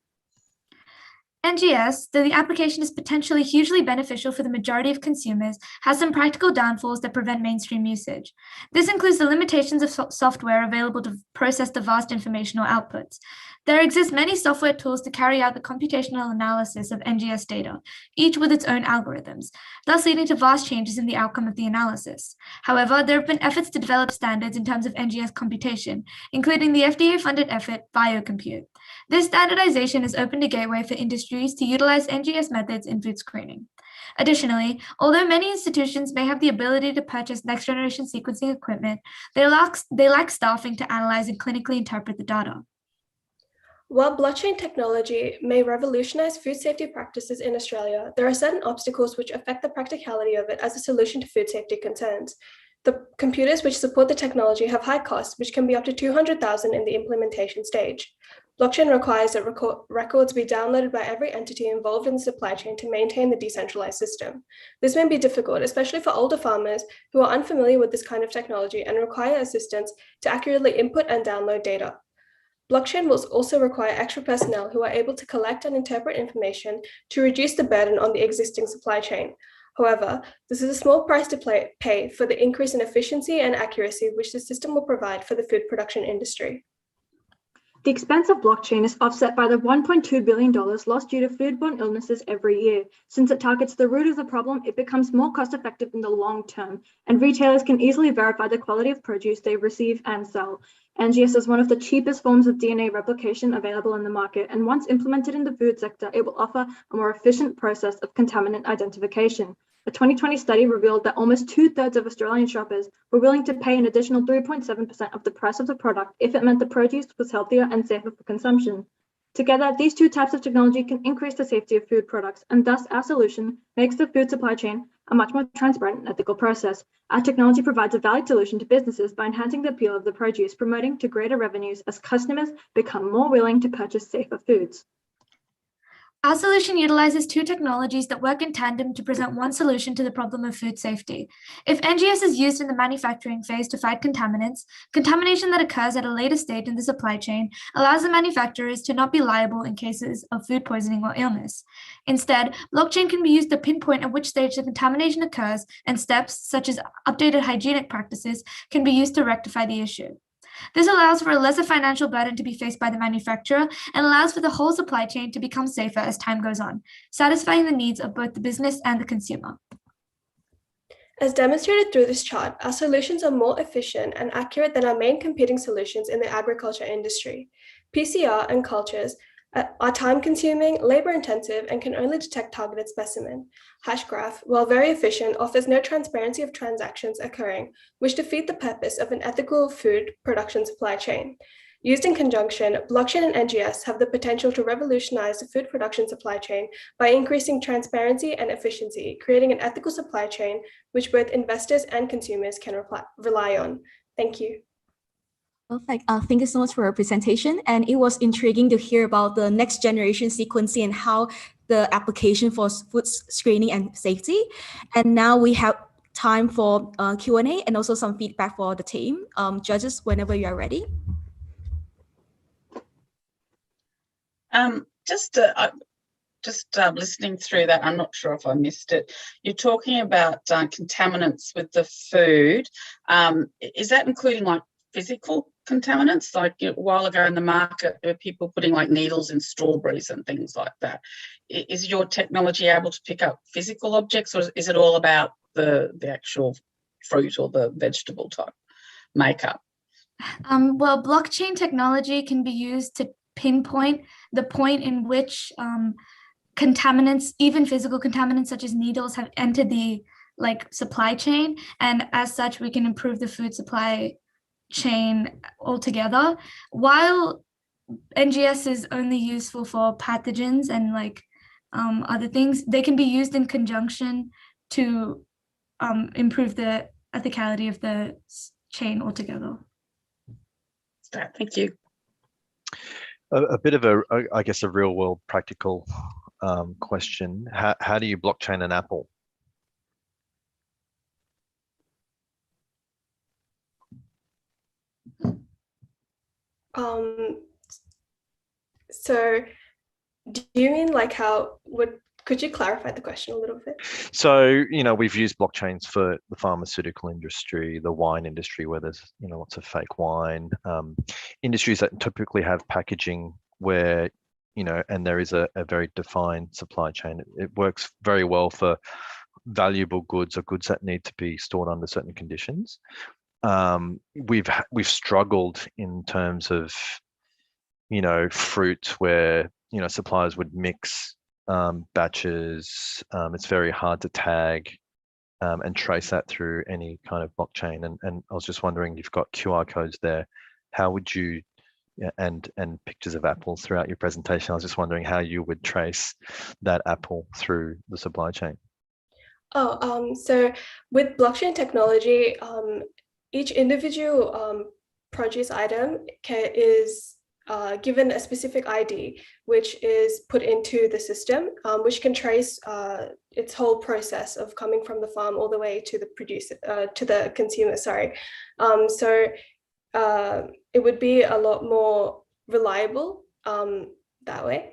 NGS, though the application is potentially hugely beneficial for the majority of consumers, has some practical downfalls that prevent mainstream usage. This includes the limitations of software available to process the vast informational outputs. There exist many software tools to carry out the computational analysis of NGS data, each with its own algorithms, thus leading to vast changes in the outcome of the analysis. However, there have been efforts to develop standards in terms of NGS computation, including the FDA-funded effort BioCompute. This standardization has opened a gateway for industries to utilize NGS methods in food screening. Additionally, although many institutions may have the ability to purchase next-generation sequencing equipment, they lack staffing to analyze and clinically interpret the data. While blockchain technology may revolutionize food safety practices in Australia, there are certain obstacles which affect the practicality of it as a solution to food safety concerns. The computers which support the technology have high costs, which can be up to $200,000 in the implementation stage. Blockchain requires that records be downloaded by every entity involved in the supply chain to maintain the decentralized system. This may be difficult, especially for older farmers who are unfamiliar with this kind of technology and require assistance to accurately input and download data. Blockchain will also require extra personnel who are able to collect and interpret information to reduce the burden on the existing supply chain. However, this is a small price to pay for the increase in efficiency and accuracy which the system will provide for the food production industry. The expense of blockchain is offset by the $1.2 billion lost due to foodborne illnesses every year. Since it targets the root of the problem, it becomes more cost-effective in the long term, and retailers can easily verify the quality of produce they receive and sell. NGS is one of the cheapest forms of DNA replication available in the market, and once implemented in the food sector, it will offer a more efficient process of contaminant identification. A 2020 study revealed that almost 2/3 of Australian shoppers were willing to pay an additional 3.7% of the price of the product if it meant the produce was healthier and safer for consumption. Together, these two types of technology can increase the safety of food products, and thus our solution makes the food supply chain a much more transparent and ethical process. Our technology provides a valid solution to businesses by enhancing the appeal of the produce, promoting to greater revenues as customers become more willing to purchase safer foods. Our solution utilizes two technologies that work in tandem to present one solution to the problem of food safety. If NGS is used in the manufacturing phase to fight contaminants, contamination that occurs at a later stage in the supply chain allows the manufacturers to not be liable in cases of food poisoning or illness. Instead, blockchain can be used to pinpoint at which stage the contamination occurs, and steps such as updated hygienic practices can be used to rectify the issue. This allows for a lesser financial burden to be faced by the manufacturer and allows for the whole supply chain to become safer as time goes on, satisfying the needs of both the business and the consumer. As demonstrated through this chart, our solutions are more efficient and accurate than our main competing solutions in the agriculture industry. PCR and cultures are time-consuming, labor-intensive, and can only detect targeted specimen. Hashgraph, while very efficient, offers no transparency of transactions occurring, which defeat the purpose of an ethical food production supply chain. Used in conjunction, blockchain and NGS have the potential to revolutionize the food production supply chain by increasing transparency and efficiency, creating an ethical supply chain which both investors and consumers can rely on. Thank you. Perfect. Thank you so much for your presentation. And it was intriguing to hear about the next generation sequencing and how the application for food screening and safety. And now we have time for Q&A and also some feedback for the team. Judges, whenever you are ready. Just listening through that, I'm not sure if I missed it. You're talking about contaminants with the food. Is that including like physical contaminants? Like a while ago in the market, there were people putting like needles in strawberries and things like that. Is your technology able to pick up physical objects, or is it all about the actual fruit or the vegetable type makeup? Well, blockchain technology can be used to pinpoint the point in which contaminants, even physical contaminants such as needles, have entered the supply chain, and as such we can improve the food supply chain altogether. While NGS is only useful for pathogens and other things, they can be used in conjunction to improve the ethicality of the chain altogether. Thank you. A bit of a, I guess, a real world practical question. How do you blockchain an apple? So do you mean could you clarify the question a little bit? So, we've used blockchains for the pharmaceutical industry, the wine industry, where there's, lots of fake wine, industries that typically have packaging where, and there is a very defined supply chain. It works very well for valuable goods or goods that need to be stored under certain conditions. We've struggled in terms of, fruit where, suppliers would mix batches. It's very hard to tag and trace that through any kind of blockchain. And I was just wondering, you've got QR codes there. How would you, and pictures of apples throughout your presentation. I was just wondering how you would trace that apple through the supply chain. So with blockchain technology, each individual produce item is given a specific ID, which is put into the system, which can trace its whole process of coming from the farm all the way to the producer, to the consumer. Sorry. So it would be a lot more reliable that way.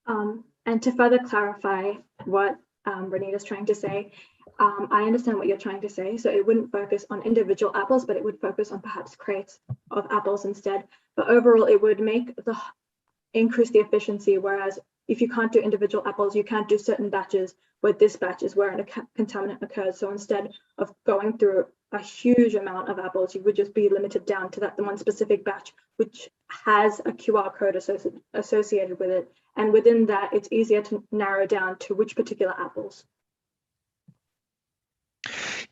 And to further clarify what Renita's trying to say, I understand what you're trying to say. So it wouldn't focus on individual apples, but it would focus on perhaps crates of apples instead. But overall, it would increase the efficiency. Whereas if you can't do individual apples, you can't do certain batches where this batch is where a contaminant occurs. So instead of going through a huge amount of apples, you would just be limited down to the one specific batch, which has a QR code associated with it. And within that, it's easier to narrow down to which particular apples.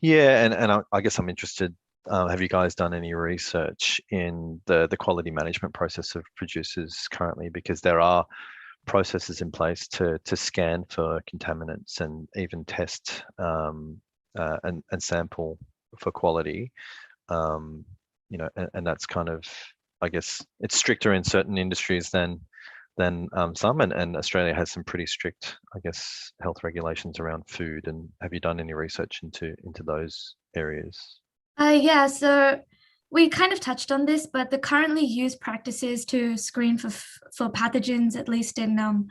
Yeah, and I guess I'm interested, have you guys done any research in the quality management process of producers currently? Because there are processes in place to scan for contaminants and even test and sample for quality. You know, and that's kind of, I guess, it's stricter in certain industries than some, and Australia has some pretty strict, I guess, health regulations around food. And have you done any research into those areas? Yeah, so we kind of touched on this, but the currently used practices to screen for pathogens, at least in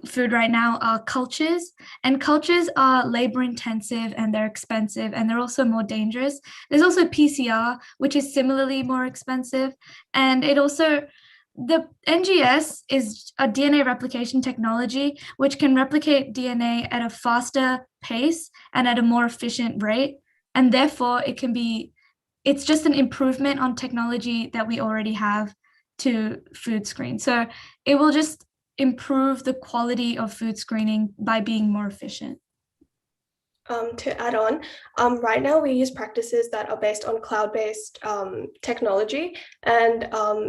food right now, are cultures. And cultures are labor intensive and they're expensive, and they're also more dangerous. There's also PCR, which is similarly more expensive. And it also, the NGS is a DNA replication technology, which can replicate DNA at a faster pace and at a more efficient rate. And therefore it's just an improvement on technology that we already have to food screen. So it will just improve the quality of food screening by being more efficient. To add on, right now we use practices that are based on cloud-based technology. And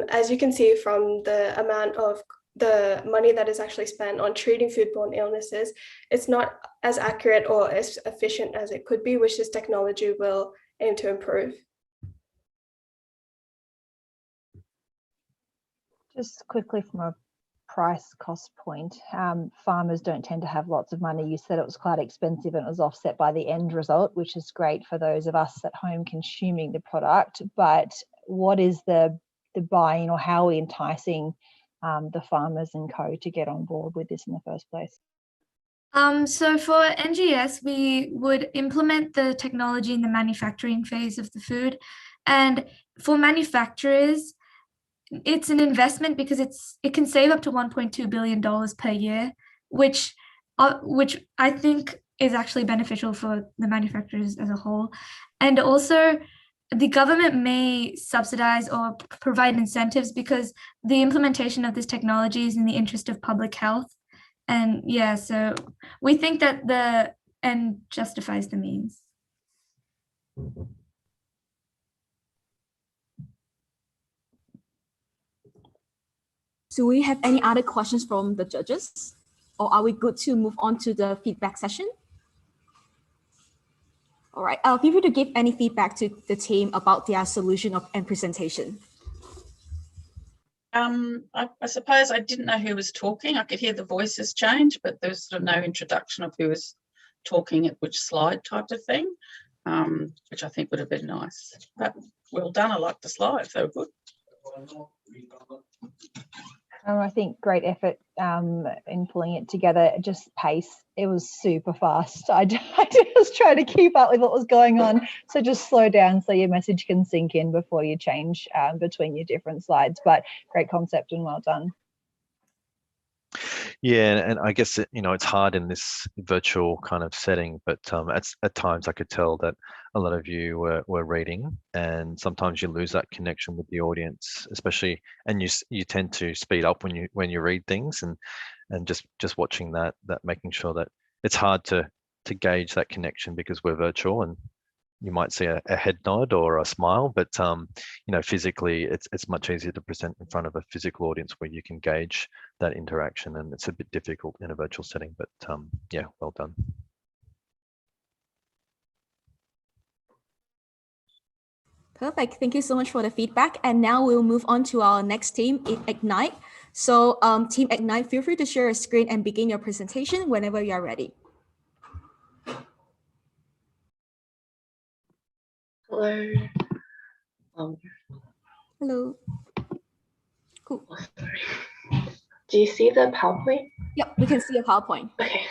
as you can see from the amount of the money that is actually spent on treating foodborne illnesses, it's not as accurate or as efficient as it could be, which this technology will aim to improve. Just quickly from a price cost point, farmers don't tend to have lots of money. You said it was quite expensive and it was offset by the end result, which is great for those of us at home consuming the product. But what is the buy-in, or how are we enticing the farmers and co to get on board with this in the first place? So for NGS, we would implement the technology in the manufacturing phase of the food. And for manufacturers, it's an investment because it can save up to $1.2 billion per year, which I think is actually beneficial for the manufacturers as a whole. And also, the government may subsidize or provide incentives because the implementation of this technology is in the interest of public health. And yeah, so we think that the end justifies the means. Do we have any other questions from the judges? Or are we good to move on to the feedback session? All right, feel free to give any feedback to the team about their solution and presentation. I suppose I didn't know who was talking. I could hear the voices change, but there was sort of no introduction of who was talking at which slide type of thing, which I think would have been nice. But well done. I like the slides. They were good. I think great effort in pulling it together. Just pace. It was super fast. I just trying to keep up with what was going on. So just slow down so your message can sink in before you change between your different slides. But great concept and well done. Yeah, and I guess it's hard in this virtual kind of setting, but at times I could tell that a lot of you were reading, and sometimes you lose that connection with the audience, especially, and you tend to speed up when you read things, and just watching that making sure that it's hard to gauge that connection because we're virtual, and you might see a head nod or a smile, but physically it's much easier to present in front of a physical audience where you can gauge that interaction, and it's a bit difficult in a virtual setting, but yeah, well done. Perfect. Thank you so much for the feedback. And now we'll move on to our next team, Ignite. So Team Ignite, feel free to share your screen and begin your presentation whenever you are ready. Hello. Hello. Cool. Oh, sorry. Do you see the PowerPoint? Yep, we can see a PowerPoint. Okay.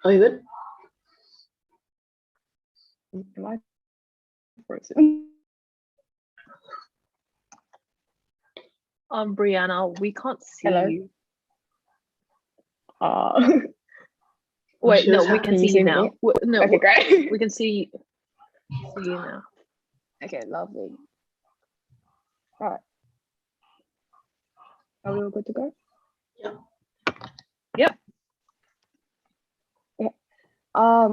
Are you good? Am I frozen? Brianna, we can't see you. Wait, no, we can see you now. No, okay, great. We can see you now. Okay, lovely. All right. Are we all good to go? Yep. Yep. Yeah.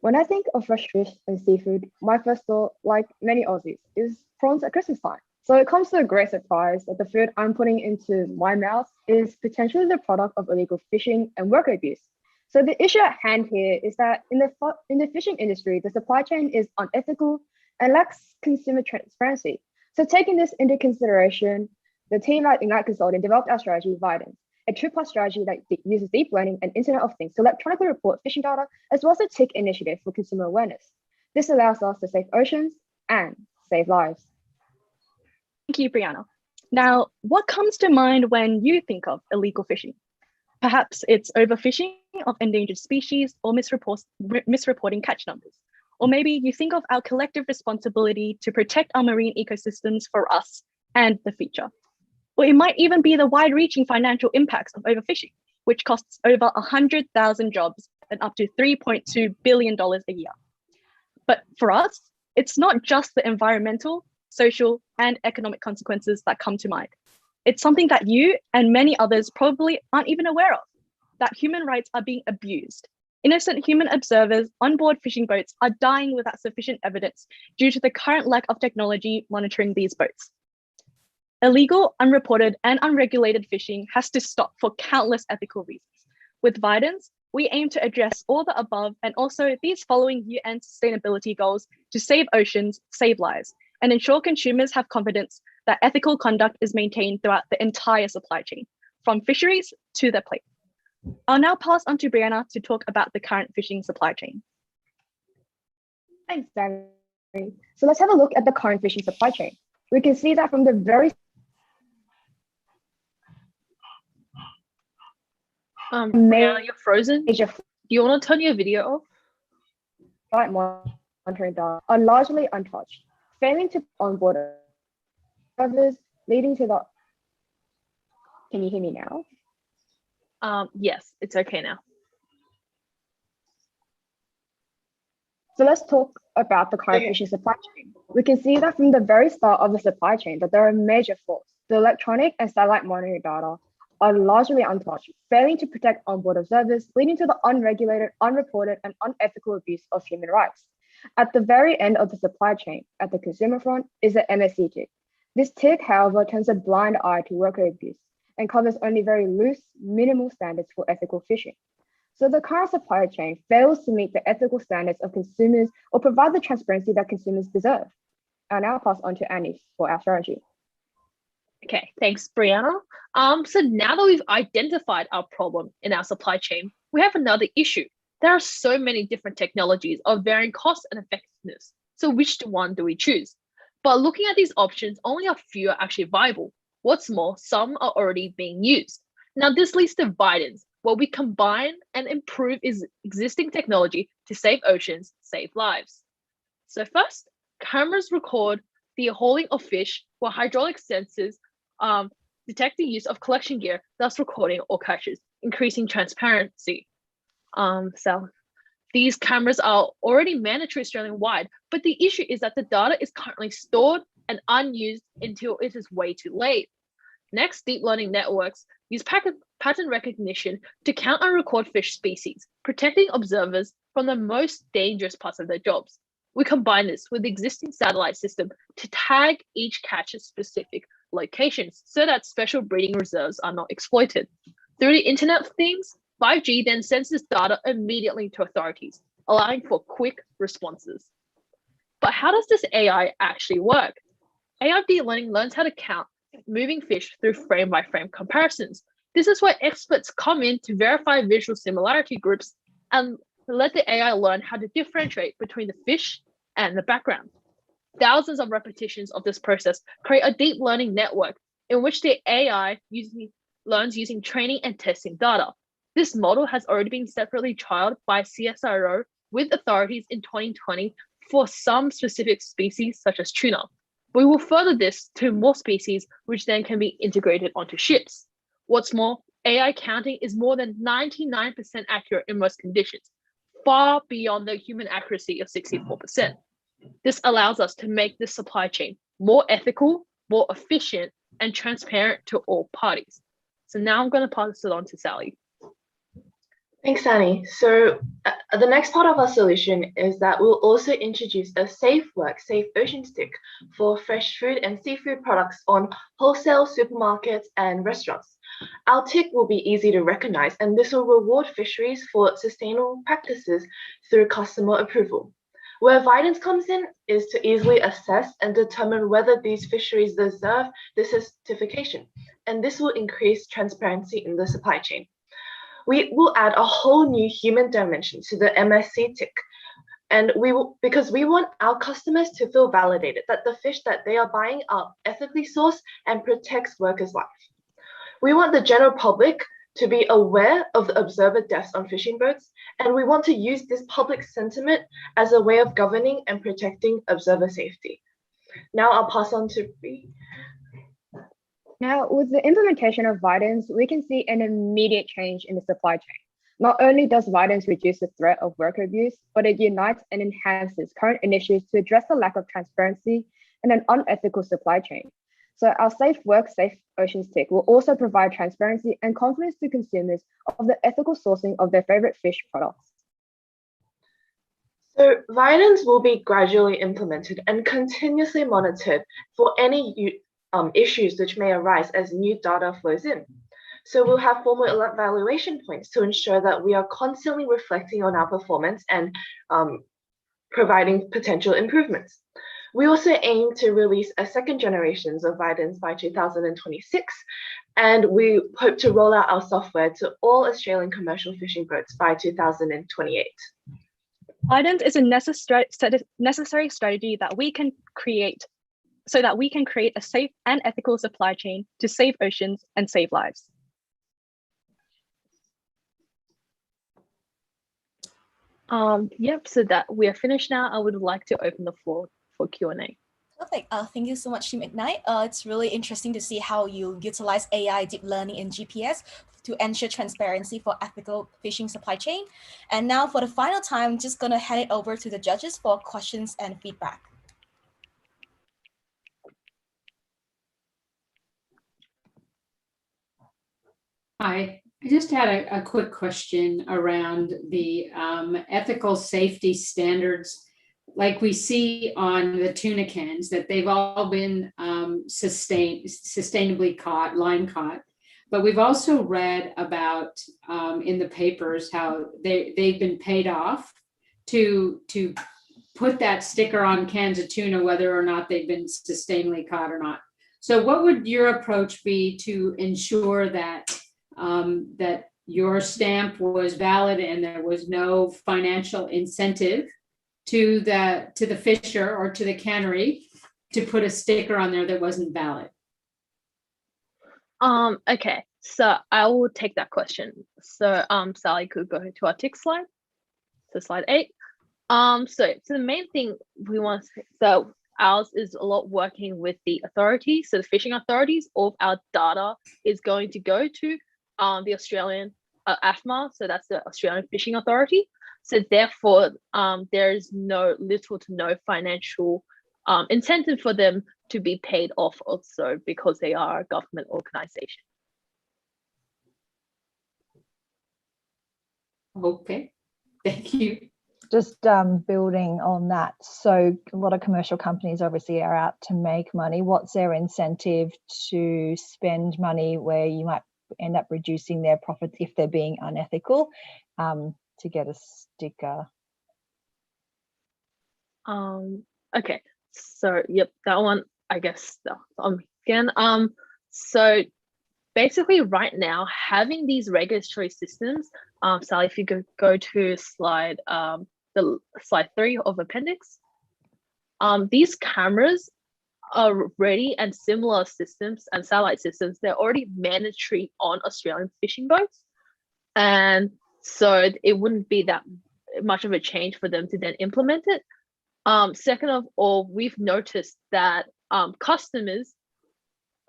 When I think of fresh fish and seafood, my first thought, like many Aussies, is prawns at Christmas time. So it comes to a great surprise that the food I'm putting into my mouth is potentially the product of illegal fishing and worker abuse. So the issue at hand here is that in the fishing industry, the supply chain is unethical and lacks consumer transparency. So taking this into consideration, the team at Ignite Consulting developed our strategy, Vidance, a two-part strategy that uses deep learning and Internet of Things to electronically report fishing data, as well as a TIC initiative for consumer awareness. This allows us to save oceans and save lives. Thank you, Brianna. Now, what comes to mind when you think of illegal fishing? Perhaps it's overfishing of endangered species or misreporting catch numbers. Or maybe you think of our collective responsibility to protect our marine ecosystems for us and the future. Or it might even be the wide-reaching financial impacts of overfishing, which costs over 100,000 jobs and up to $3.2 billion a year. But for us, it's not just the environmental, social, and economic consequences that come to mind. It's something that you and many others probably aren't even aware of, that human rights are being abused. Innocent human observers on board fishing boats are dying without sufficient evidence due to the current lack of technology monitoring these boats. Illegal, unreported, and unregulated fishing has to stop for countless ethical reasons. With Vidance, we aim to address all the above and also these following UN sustainability goals to save oceans, save lives, and ensure consumers have confidence that ethical conduct is maintained throughout the entire supply chain, from fisheries to their plate. I'll now pass on to Brianna to talk about the current fishing supply chain. Thanks, Danny. So let's have a look at the current fishing supply chain. We can see that from the very Brianna, you're frozen. Do you want to turn your video off? Flight monitoring data are largely untouched, failing to onboard others, leading to the. Can you hear me now? Yes, it's okay now. So let's talk about the current fishing supply chain. We can see that from the very start of the supply chain that there are major flaws. The electronic and satellite monitoring data are largely untouched, failing to protect onboard observers, leading to the unregulated, unreported, and unethical abuse of human rights. At the very end of the supply chain, at the consumer front, is the MSC TIC. This TIC, however, turns a blind eye to worker abuse and covers only very loose, minimal standards for ethical fishing. So the current supply chain fails to meet the ethical standards of consumers or provide the transparency that consumers deserve. I'll now pass on to Annie for our strategy. Okay, thanks, Brianna. So now that we've identified our problem in our supply chain, we have another issue. There are so many different technologies of varying cost and effectiveness. So which one do we choose? But looking at these options, only a few are actually viable. What's more, some are already being used. Now this leads to Vidance, where we combine and improve existing technology to save oceans, save lives. So first, cameras record the hauling of fish, while hydraulic sensors detect the use of collection gear, thus recording all catches, increasing transparency. So These cameras are already mandatory Australian-wide, but the issue is that the data is currently stored and unused until it is way too late. Next, deep learning networks use pattern recognition to count and record fish species, protecting observers from the most dangerous parts of their jobs. We combine this with the existing satellite system to tag each catch at specific locations so that special breeding reserves are not exploited. Through the Internet of Things, 5G then sends this data immediately to authorities, allowing for quick responses. But how does this AI actually work? AI deep learning learns how to count moving fish through frame-by-frame comparisons. This is where experts come in to verify visual similarity groups and let the AI learn how to differentiate between the fish and the background. Thousands of repetitions of this process create a deep learning network in which the AI learns using training and testing data. This model has already been separately trialed by CSIRO with authorities in 2020 for some specific species such as tuna. We will further this to more species, which then can be integrated onto ships. What's more, AI counting is more than 99% accurate in most conditions, far beyond the human accuracy of 64%. This allows us to make the supply chain more ethical, more efficient, and transparent to all parties. So now I'm going to pass it on to Sally. Thanks, Annie. So the next part of our solution is that we'll also introduce a safe work, safe ocean stick for fresh food and seafood products on wholesale supermarkets and restaurants. Our tick will be easy to recognize, and this will reward fisheries for sustainable practices through customer approval. Where Vidance comes in is to easily assess and determine whether these fisheries deserve this certification, and this will increase transparency in the supply chain. We will add a whole new human dimension to the MSC tick, and because we want our customers to feel validated that the fish that they are buying are ethically sourced and protects workers' life. We want the general public to be aware of the observer deaths on fishing boats, and we want to use this public sentiment as a way of governing and protecting observer safety. Now I'll pass on to Bree. Now, with the implementation of Vidance, we can see an immediate change in the supply chain. Not only does Vidance reduce the threat of worker abuse, but it unites and enhances current initiatives to address the lack of transparency and an unethical supply chain. So our Safe Work, Safe Oceans tick will also provide transparency and confidence to consumers of the ethical sourcing of their favorite fish products. So Vidance will be gradually implemented and continuously monitored for any issues which may arise as new data flows in. So we'll have formal evaluation points to ensure that we are constantly reflecting on our performance and providing potential improvements. We also aim to release a second generation of Vidance by 2026, and we hope to roll out our software to all Australian commercial fishing boats by 2028. Vidance is a necessary strategy that we can create so that we can create a safe and ethical supply chain to save oceans and save lives. Yep, so that we are finished now. I would like to open the floor for Q&A. Perfect. Thank you so much, Team Ignite. It's really interesting to see how you utilize AI, deep learning, and GPS to ensure transparency for ethical fishing supply chain. And now for the final time, I'm just going to hand it over to the judges for questions and feedback. Hi, I just had a quick question around the ethical safety standards. Like we see on the tuna cans that they've all been sustainably caught, line caught. But we've also read about in the papers how they've been paid off to put that sticker on cans of tuna, whether or not they've been sustainably caught or not. So what would your approach be to ensure that that your stamp was valid and there was no financial incentive to the fisher or to the cannery to put a sticker on there that wasn't valid? Okay, so I will take that question. So Sally could go to our tick slide. So slide 8. So the main thing we want to say, so ours is a lot working with the authorities. So the fishing authorities, all of our data is going to go to the Australian AFMA, so that's the Australian Fishing Authority. So therefore, there is little to no financial incentive for them to be paid off also because they are a government organization. Okay, thank you. Just building on that, so a lot of commercial companies obviously are out to make money. What's their incentive to spend money where you might end up reducing their profits if they're being unethical to get a sticker? Okay, so yep, that one I guess again. So basically right now having these regulatory systems, Sally, if you could go to slide slide 3 of appendix, these cameras are ready, and similar systems and satellite systems, they're already mandatory on Australian fishing boats, and so it wouldn't be that much of a change for them to then implement it. Second of all, we've noticed that customers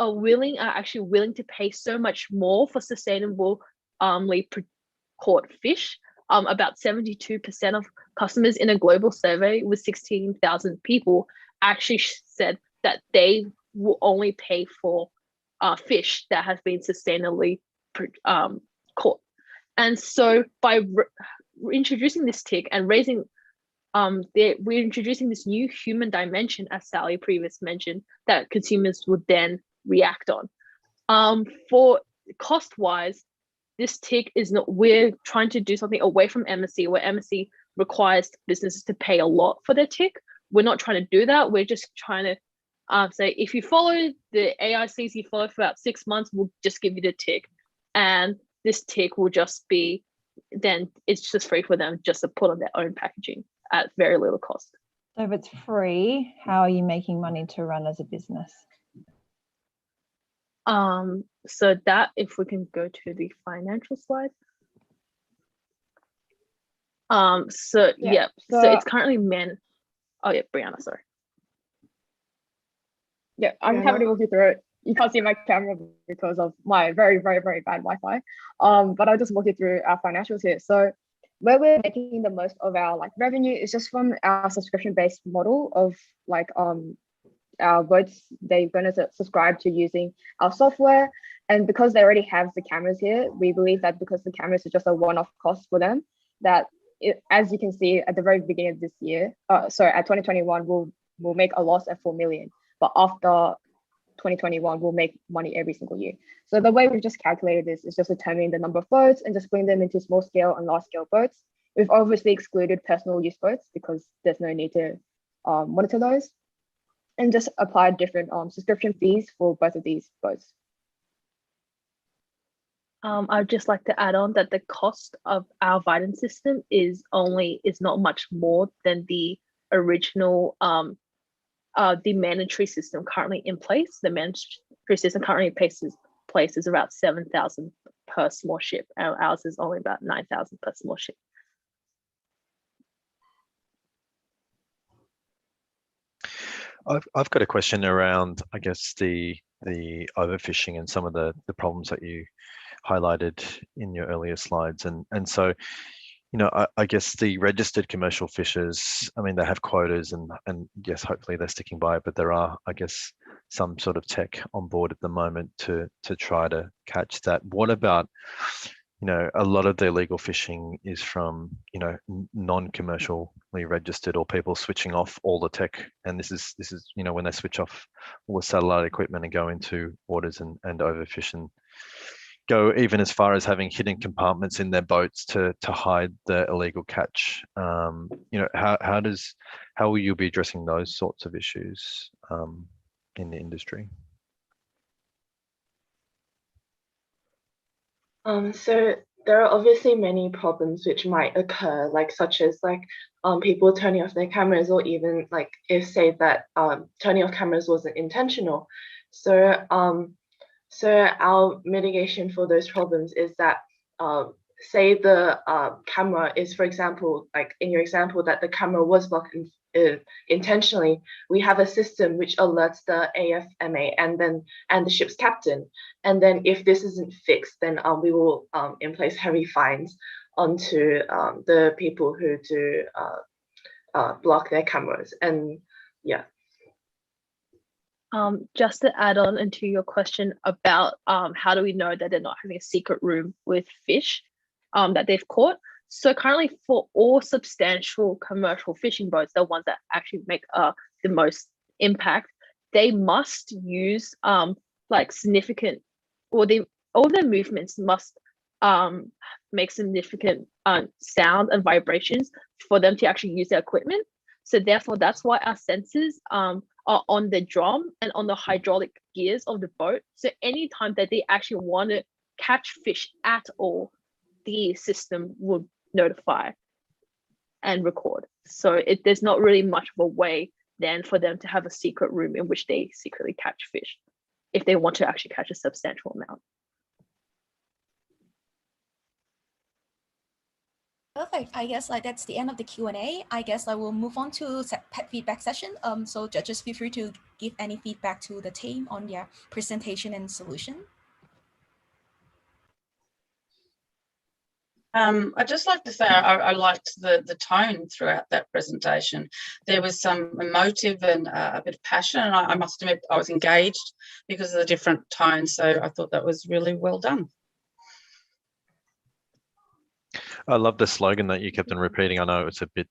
are actually willing to pay so much more for sustainable caught fish. About 72% of customers in a global survey with 16,000 people actually said that they will only pay for fish that has been sustainably caught. And so by introducing this tick and raising we're introducing this new human dimension, as Sally previously mentioned, that consumers would then react on. For cost-wise, this tick is not, we're trying to do something away from MSC, where MSC requires businesses to pay a lot for their tick. We're not trying to do that. We're just trying to say, if you follow the AICs you follow for about 6 months, we'll just give you the tick. And this tick will just be, then it's just free for them just to put on their own packaging at very little cost. So if it's free, how are you making money to run as a business? So that, if we can go to the financial slide. So it's currently oh yeah, Brianna, sorry. Yeah, I'm happy to walk you through it. You can't see my camera because of my very, very, very bad Wi-Fi. But I'll just walk you through our financials here. So where we're making the most of our revenue is just from our subscription-based model of our boats. They're going to subscribe to using our software, and because they already have the cameras here, we believe that because the cameras are just a one-off cost for them, that as you can see at the very beginning of this year, at 2021, we'll make a loss at 4 million, but after 2021 we'll make money every single year. So the way we've just calculated this is just determining the number of boats and just splitting them into small scale and large scale boats. We've obviously excluded personal use boats because there's no need to monitor those, and just applied different subscription fees for both of these boats. I'd just like to add on that the cost of our Viden system is not much more than the original the mandatory system currently in place. The mandatory system currently places about 7,000 per small ship, and ours is only about 9,000 per small ship. I've got a question around, I guess, the overfishing and some of the problems that you highlighted in your earlier slides, and so, you know, I guess the registered commercial fishers, I mean, they have quotas, and yes, hopefully they're sticking by it, but there are, I guess, some sort of tech on board at the moment to try to catch that. What about, you know, a lot of the illegal fishing is from, you know, non-commercially registered, or people switching off all the tech, and this is you know, when they switch off all the satellite equipment and go into waters and overfish, and go even as far as having hidden compartments in their boats to hide the illegal catch. You know, how will you be addressing those sorts of issues in the industry? So there are obviously many problems which might occur, such as people turning off their cameras, or even if say that turning off cameras wasn't intentional. So our mitigation for those problems is that say the camera is, for example, in your example, that the camera was blocked intentionally, we have a system which alerts the AFMA and the ship's captain. And then if this isn't fixed, then we will in place heavy fines onto the people who do block their cameras. And yeah. Just to add on into your question about how do we know that they're not having a secret room with fish that they've caught. So currently for all substantial commercial fishing boats, the ones that actually make the most impact, they must use like significant, or all their movements must make significant sound and vibrations for them to actually use their equipment. So therefore, that's why our sensors are on the drum and on the hydraulic gears of the boat. So anytime that they actually want to catch fish at all, the system will notify and record. So there's not really much of a way then for them to have a secret room in which they secretly catch fish if they want to actually catch a substantial amount. Perfect. I guess like that's the end of the Q&A. I guess I will move on to feedback session. So judges, feel free to give any feedback to the team on their presentation and solution. I'd just like to say I liked the tone throughout that presentation. There was some emotive and a bit of passion, and I must admit I was engaged because of the different tones. So I thought that was really well done. I love the slogan that you kept on repeating. I know it's a bit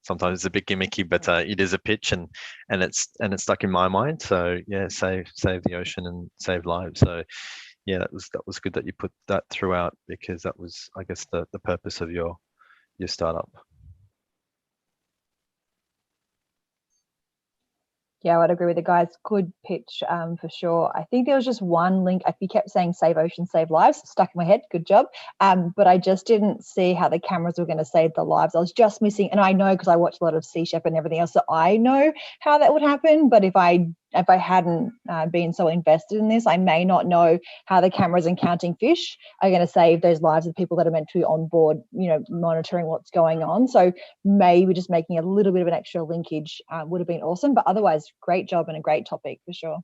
sometimes it's a bit gimmicky, but it is a pitch, and it's stuck in my mind. So yeah, save the ocean and save lives. So yeah, that was good that you put that throughout, because that was, I guess, the purpose of your startup. Yeah, I would agree with the guys. Good pitch for sure. I think there was just one link. You kept saying save ocean, save lives. Stuck in my head. Good job. But I just didn't see how the cameras were going to save the lives. I was just missing, and I know because I watch a lot of Sea Shepherd and everything else, so I know how that would happen. But if I hadn't been so invested in this, I may not know how the cameras and counting fish are going to save those lives of people that are meant to be on board, monitoring what's going on. So maybe just making a little bit of an extra linkage would have been awesome. But otherwise, great job and a great topic for sure.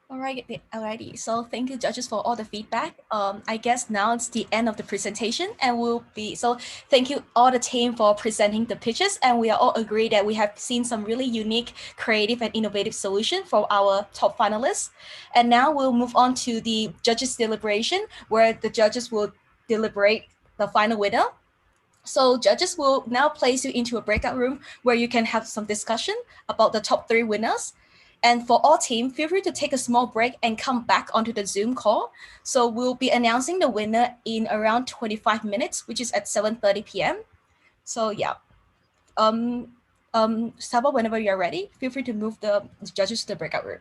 Alrighty. So thank you, judges, for all the feedback. I guess now it's the end of the presentation, and so thank you all the team for presenting the pitches, and we are all agreed that we have seen some really unique, creative, and innovative solution for our top finalists. And now we'll move on to the judges' deliberation, where the judges will deliberate the final winner. So judges will now place you into a breakout room where you can have some discussion about the top 3 winners. And for all team, feel free to take a small break and come back onto the Zoom call. So we'll be announcing the winner in around 25 minutes, which is at 7:30 p.m. So yeah, Saba, whenever you're ready, feel free to move the judges to the breakout room.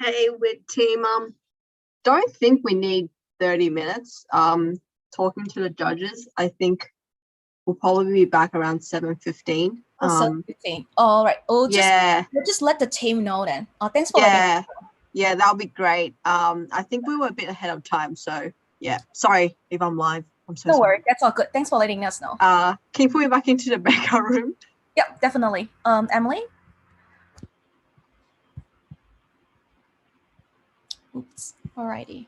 Hey, WIT team. Don't think we need 30 minutes. Talking to the judges, I think we'll probably be back around 7:15. Oh, 7:15. All right. We'll just let the team know then. Thanks for letting us know. Yeah, that'll be great. I think we were a bit ahead of time, so yeah. Sorry if I'm live. I'm so Don't sorry. worry, that's all good. Thanks for letting us know. Can you put me back into the breakout room? Yep, definitely. Emily? Oops. Alrighty.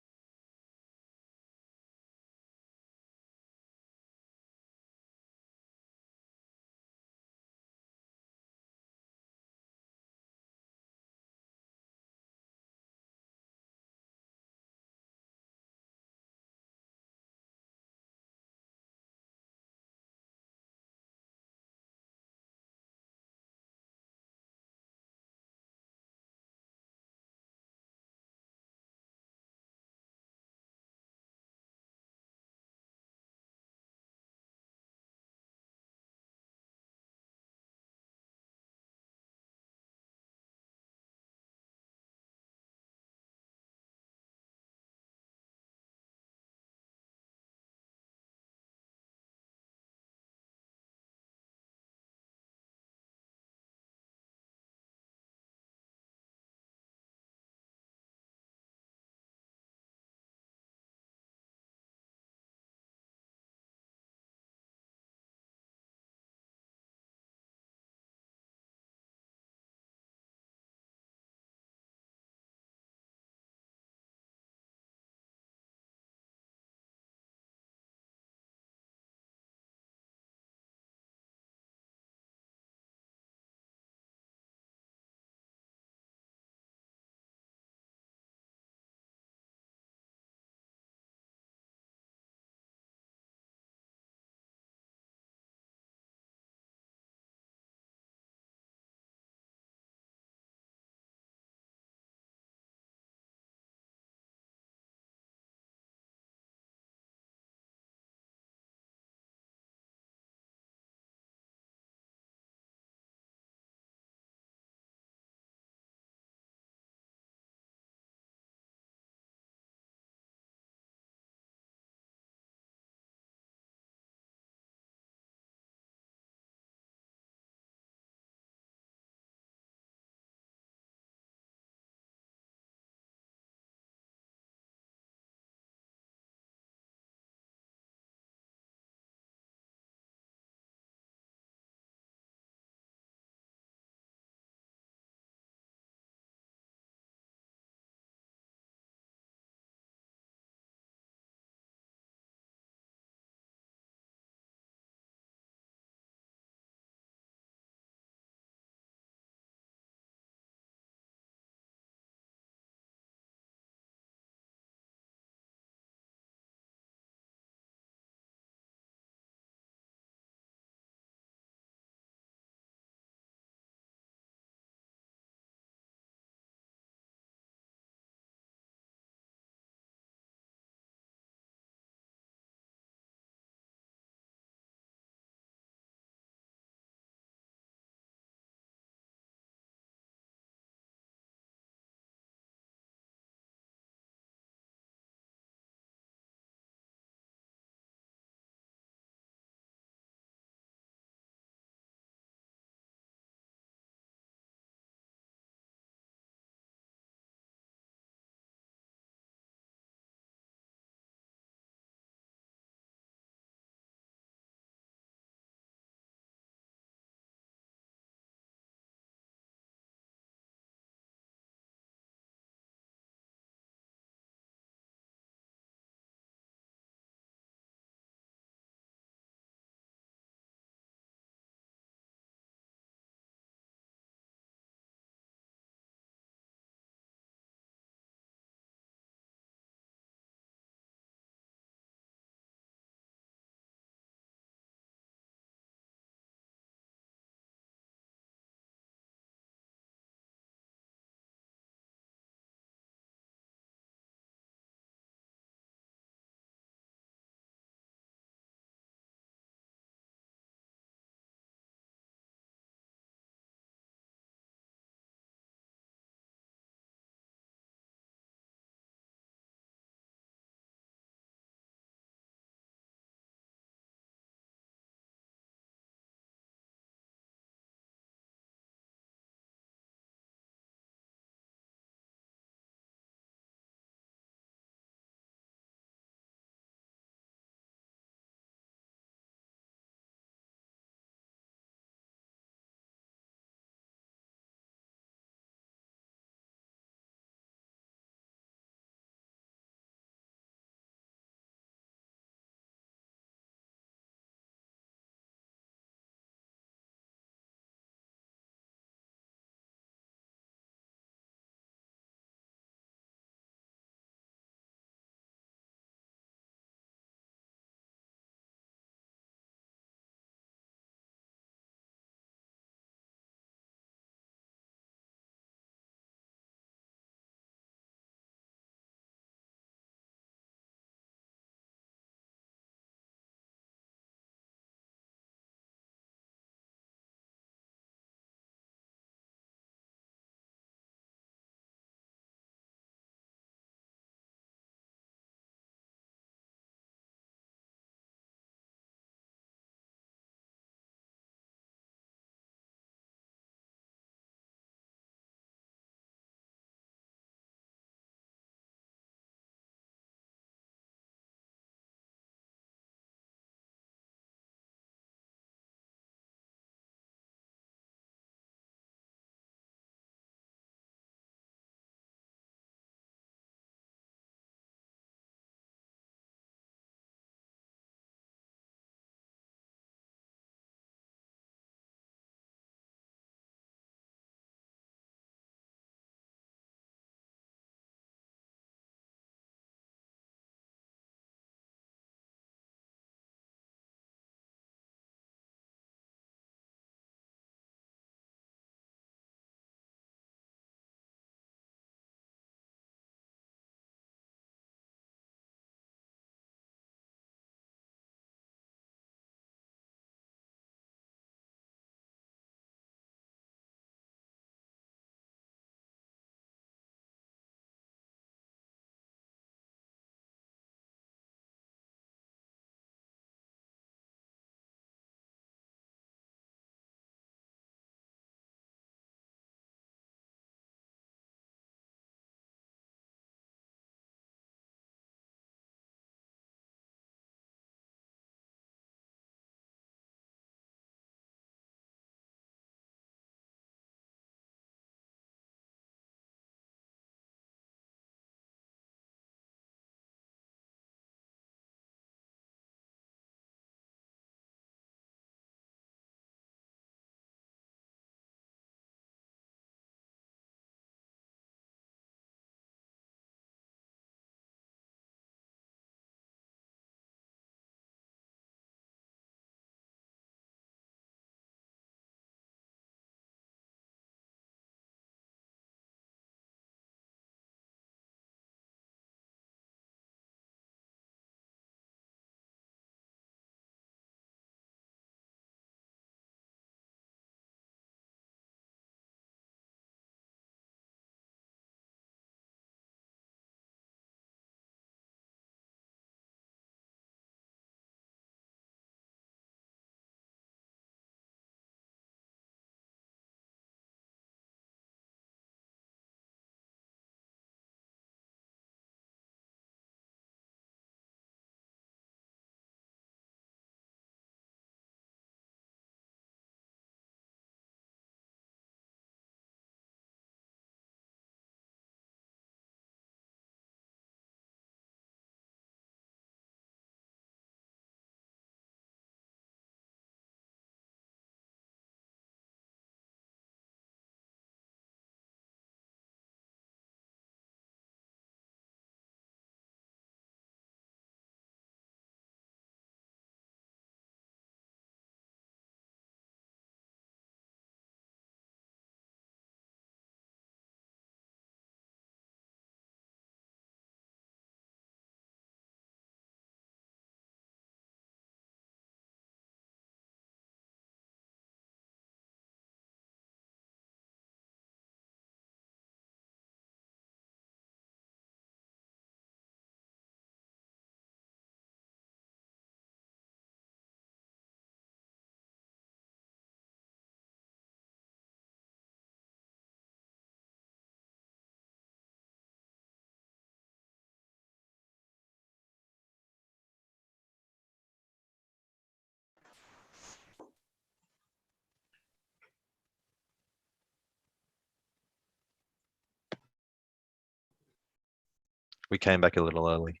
We came back a little early.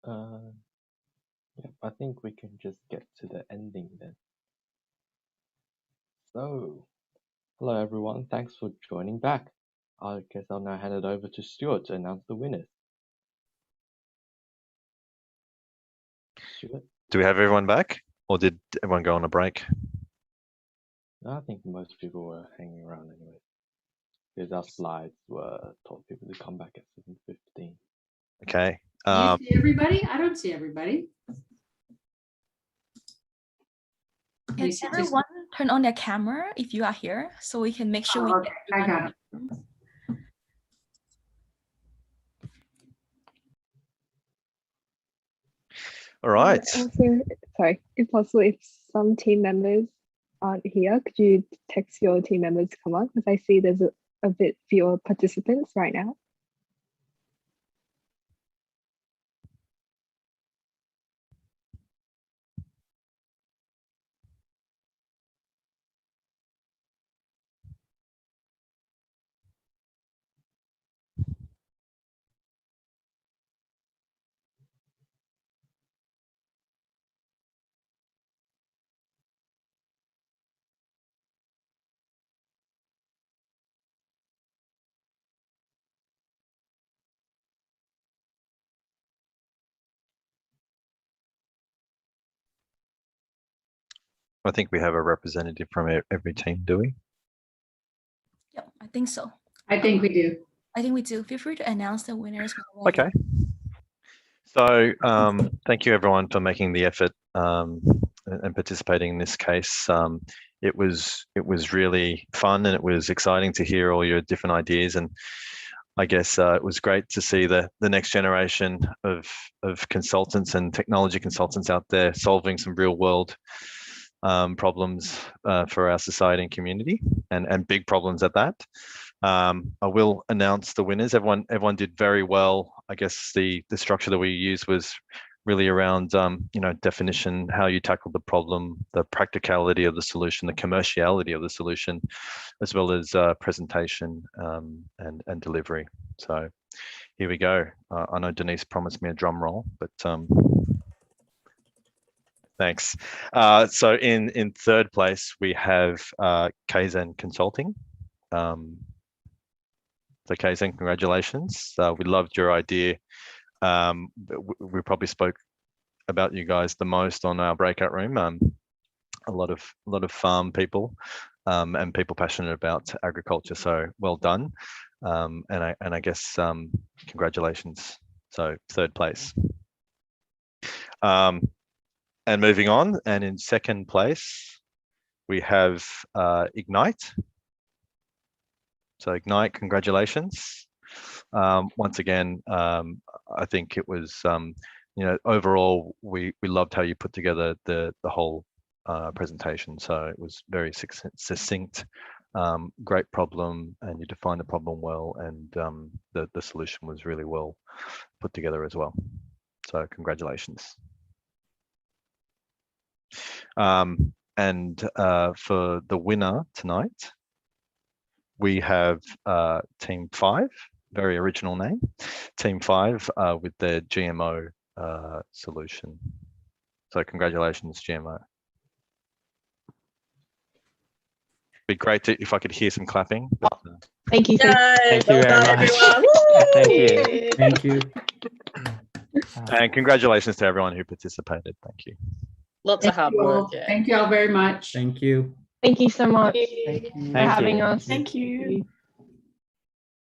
Yeah, I think we can just get to the ending then. So, hello everyone, thanks for joining back. I guess I'll now hand it over to Stuart to announce the winners. Stuart? Do we have everyone back, or did everyone go on a break? I think most people were hanging around anyway, because our slides were told people to come back at 7:15. Okay. Do you see everybody? I don't see everybody. Can Lisa, just- everyone turn on their camera if you are here, so we can make sure we okay, get I everyone got in the room? All right. Also, sorry, if possible, if some team members aren't here, could you text your team members to come on? Because I see there's a bit fewer participants right now. I think we have a representative from every team, do we? Yep, I think so. I think we do. I think we do. Feel free to announce the winners. Okay. So thank you everyone for making the effort and participating in this case. It was really fun, and it was exciting to hear all your different ideas, and I guess it was great to see the next generation of consultants and technology consultants out there solving some real world problems for our society and community, and big problems at that. I will announce the winners. Everyone did very well. I guess the structure that we used was really around definition, how you tackle the problem, the practicality of the solution, the commerciality of the solution, as well as presentation and delivery. So here we go. I know Denise promised me a drum roll, but thanks. So in third place we have Kaizen Consulting. So Kaizen, congratulations. We loved your idea. We probably spoke about you guys the most on our breakout room. A lot of farm people and people passionate about agriculture. So well done, and I guess congratulations. So third place. And moving on, and in second place we have Ignite. So Ignite, congratulations. Once again, I think it was, overall, we loved how you put together the whole presentation. So it was very succinct, great problem, and you defined the problem well, and the solution was really well put together as well. So congratulations. And for the winner tonight, we have Team 5, very original name, Team 5 with their GMO solution. So congratulations, GMO. Be great if I could hear some clapping. But, Thank you. Thank you very much. Thank you. Thank you. And congratulations to everyone who participated. Thank you. Lots of hard work. Yeah. Thank you all very much. Thank you. Thank you so much Thank you. for having us. Thank you.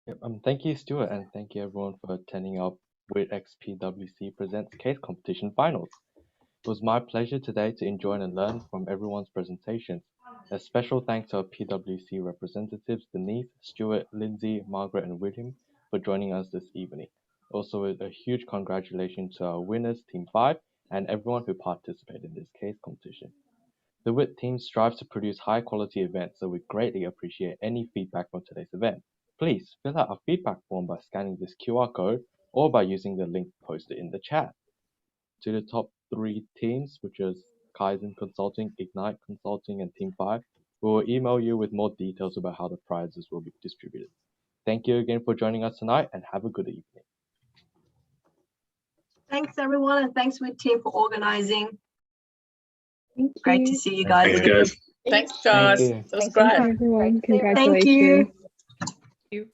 Yep, thank you, Stuart, and thank you everyone for attending our WIT x PwC Presents Case Competition Finals. It was my pleasure today to enjoy and learn from everyone's presentations. A special thanks to our PwC representatives Denise, Stuart, Lindsay, Margaret, and William for joining us this evening. Also, a huge congratulations to our winners, Team 5, and everyone who participated in this case competition. The WIT team strives to produce high-quality events, so we greatly appreciate any feedback from today's event. Please fill out our feedback form by scanning this QR code or by using the link posted in the chat. To the top 3 teams, which is Kaizen Consulting, Ignite Consulting, and Team 5, We will email you with more details about how the prizes will be distributed. Thank you again for joining us tonight and have a good evening. Thanks everyone, and thanks WIT team for organizing. Great to see you guys Thanks, again. guys. Thanks, guys. Thank you. That was Thanks great. everyone. Thank Congratulations. you.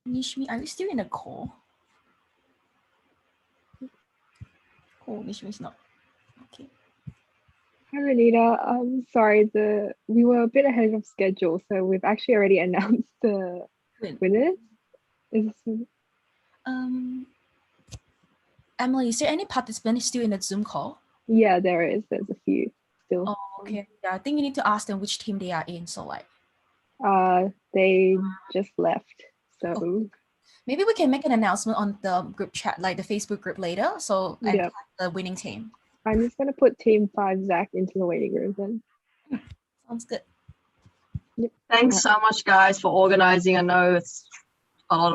Nishmi, are you still in the call? Oh, Nishmi's not. Okay. Hi Renita. Sorry, we were a bit ahead of schedule, so we've actually already announced the winners. Emily, is there any participant still in the Zoom call? Yeah, there is. There's a few still. Oh, okay. Yeah, I think you need to ask them which team they are in. So like, they just left. So maybe we can make an announcement on the group chat, like the Facebook group later. So and tag the winning team. I'm just gonna put Team 5 Zach into the waiting room then. Sounds good. Thanks so much, guys, for organizing. I know it's a lot of